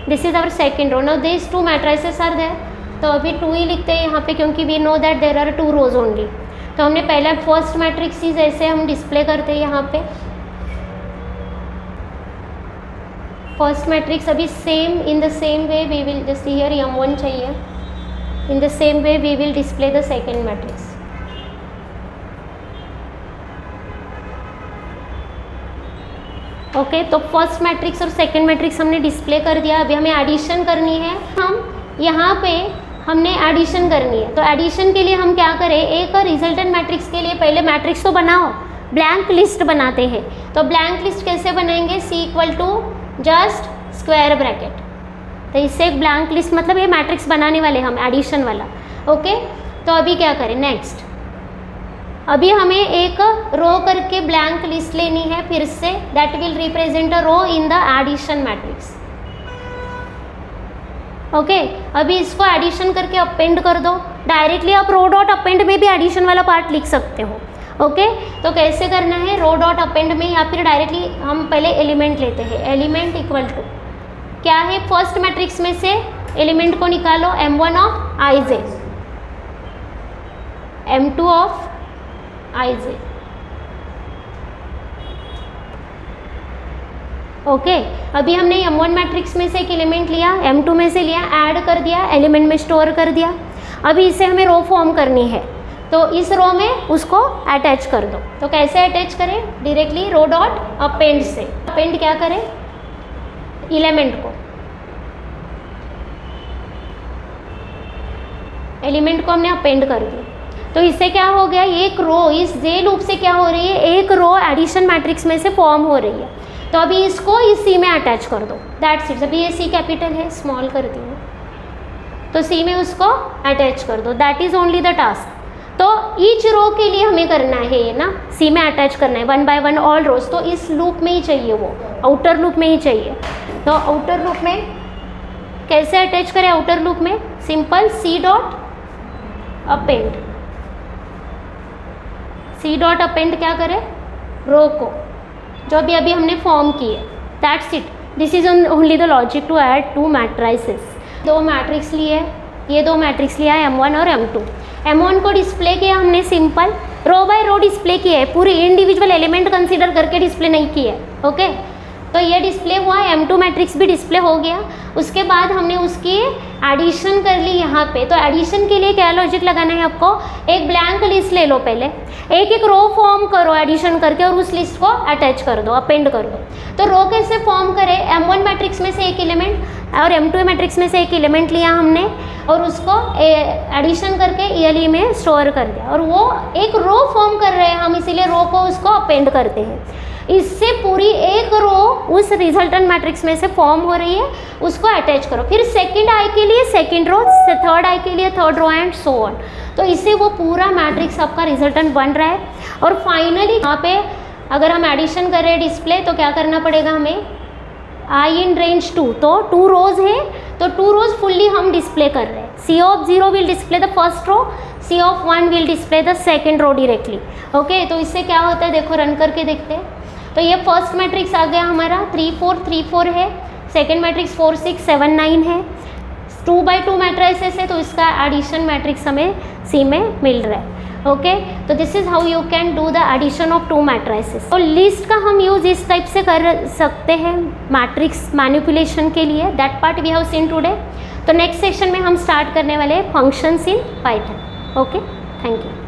This is our second row. Now this two matrices are there, तो अभी 2 ही लिखते हैं यहाँ पे क्योंकि we know that there are 2 rows only. तो हमने पहला फर्स्ट मैट्रिक्स इज ऐसे हम डिस्प्ले करते हैं यहाँ पे फर्स्ट मैट्रिक्स। अभी same in the same way we will just here m1 चाहिए, in the same way we will display the second matrix. Okay तो फर्स्ट मैट्रिक्स और सेकेंड मैट्रिक्स हमने डिस्प्ले कर दिया। अभी हमें एडिशन करनी है, हम यहाँ पे हमने एडिशन करनी है। तो एडिशन के लिए हम क्या करें, एक रिजल्टेंट मैट्रिक्स के लिए पहले मैट्रिक्स तो बनाओ, ब्लैंक लिस्ट बनाते हैं। तो ब्लैंक लिस्ट कैसे बनाएंगे, C equal to just square bracket. तो इससे एक ब्लैंक लिस्ट मतलब ये मैट्रिक्स बनाने वाले हम एडिशन वाला। ओके तो अभी क्या करें, नेक्स्ट अभी हमें एक रो करके ब्लैंक लिस्ट लेनी है फिर से, that will represent a row in the addition matrix. Okay अभी इसको एडिशन करके अपेंड कर दो। डायरेक्टली आप रो डॉट अपेंड में भी एडिशन वाला पार्ट लिख सकते हो। ओके तो कैसे करना है, रो डॉट अपेंड में या फिर डायरेक्टली हम पहले एलिमेंट लेते हैं। एलिमेंट इक्वल टू क्या है, फर्स्ट मैट्रिक्स में से एलिमेंट को निकालो, m1 of ij, m2 of ij। Okay अभी हमने m1 मैट्रिक्स में से एक एलिमेंट लिया, m2 में से लिया, ऐड कर दिया, एलिमेंट में स्टोर कर दिया। अभी इसे हमें रो फॉर्म करनी है तो इस रो में उसको अटैच कर दो। तो कैसे अटैच करें, डायरेक्टली रो डॉट अपेंड से। अपेंड क्या करें, एलिमेंट को, एलिमेंट को हमने अपेंड कर दिया। तो इससे क्या हो गया, एक रो इस जे लूप से क्या हो रही है, एक रो एडिशन मैट्रिक्स में से फॉर्म हो रही है। तो अभी इसको इस सी में अटैच कर दो, दैट्स इट। अभी ये सी कैपिटल है, स्मॉल कर दी हूँ, तो सी में उसको अटैच कर दो, that is only the task. तो ईच रो के लिए हमें करना है ये ना, सी में अटैच करना है 1 बाय 1 ऑल रोज। तो इस लूप में ही चाहिए, वो आउटर लूप में ही चाहिए। तो आउटर लूप में कैसे अटैच करें, आउटर लूप में simple C dot append, C dot append क्या करें, रो को जो भी अभी हमने फॉर्म की है, that's it. This is only the logic to add 2 matrices. 2 matrix लिए, ये 2 मैट्रिक्स लिया है m1 और m2। m1 को डिस्प्ले किया हमने simple, row by row display किया है, पूरी इंडिविजुअल एलिमेंट कंसीडर करके डिस्प्ले नहीं किया है। ओके तो ये डिस्प्ले हुआ, m2 मैट्रिक्स भी डिस्प्ले हो गया। उसके बाद हमने उसकी एडिशन कर ली यहाँ पे। तो एडिशन के लिए क्या लॉजिक लगाना है आपको, एक ब्लैंक लिस्ट ले लो, पहले एक एक रो फॉर्म करो एडिशन करके और उस लिस्ट को अटैच कर दो, अपेंड कर दो। तो रो कैसे फॉर्म करें, m1 मैट्रिक्स में से एक एलिमेंट और m2 मैट्रिक्स में से एक एलिमेंट लिया हमने और उसको एडिशन करके ELE में स्टोर कर दिया और वो एक रो फॉर्म कर रहे हैं हम, इसीलिए रो को उसको अपेंड करते हैं। इससे पूरी एक रो उस रिजल्टेंट मैट्रिक्स में से फॉर्म हो रही है, उसको अटैच करो। फिर सेकंड आई के लिए सेकंड रो, थर्ड आई के लिए third row and so on. तो इससे वो पूरा मैट्रिक्स आपका रिजल्टेंट बन रहा है। और फाइनली यहाँ पे अगर हम एडिशन कर रहे हैं डिस्प्ले, तो क्या करना पड़ेगा हमें, आई इन रेंज 2, तो 2 रोज है तो 2 रोज फुल्ली हम डिस्प्ले कर रहे हैं। C of 0 will display the first row, C of 1 will display the second row directly. Okay तो इससे क्या होता है, देखो रन करके देखते हैं। तो ये फर्स्ट मैट्रिक्स आ गया हमारा 3 4 3 4 है, सेकेंड मैट्रिक्स 4 6 7 9 है, 2 बाई 2 मैट्रिसेस है, तो इसका एडिशन मैट्रिक्स हमें C में मिल रहा है। ओके तो this is how you can do the addition of 2 matrices. तो लिस्ट का हम यूज इस टाइप से कर सकते हैं मैट्रिक्स मैनिपुलेशन के लिए, that part we have seen today. तो नेक्स्ट सेशन में हम स्टार्ट करने वाले हैं functions in Python. Okay thank you.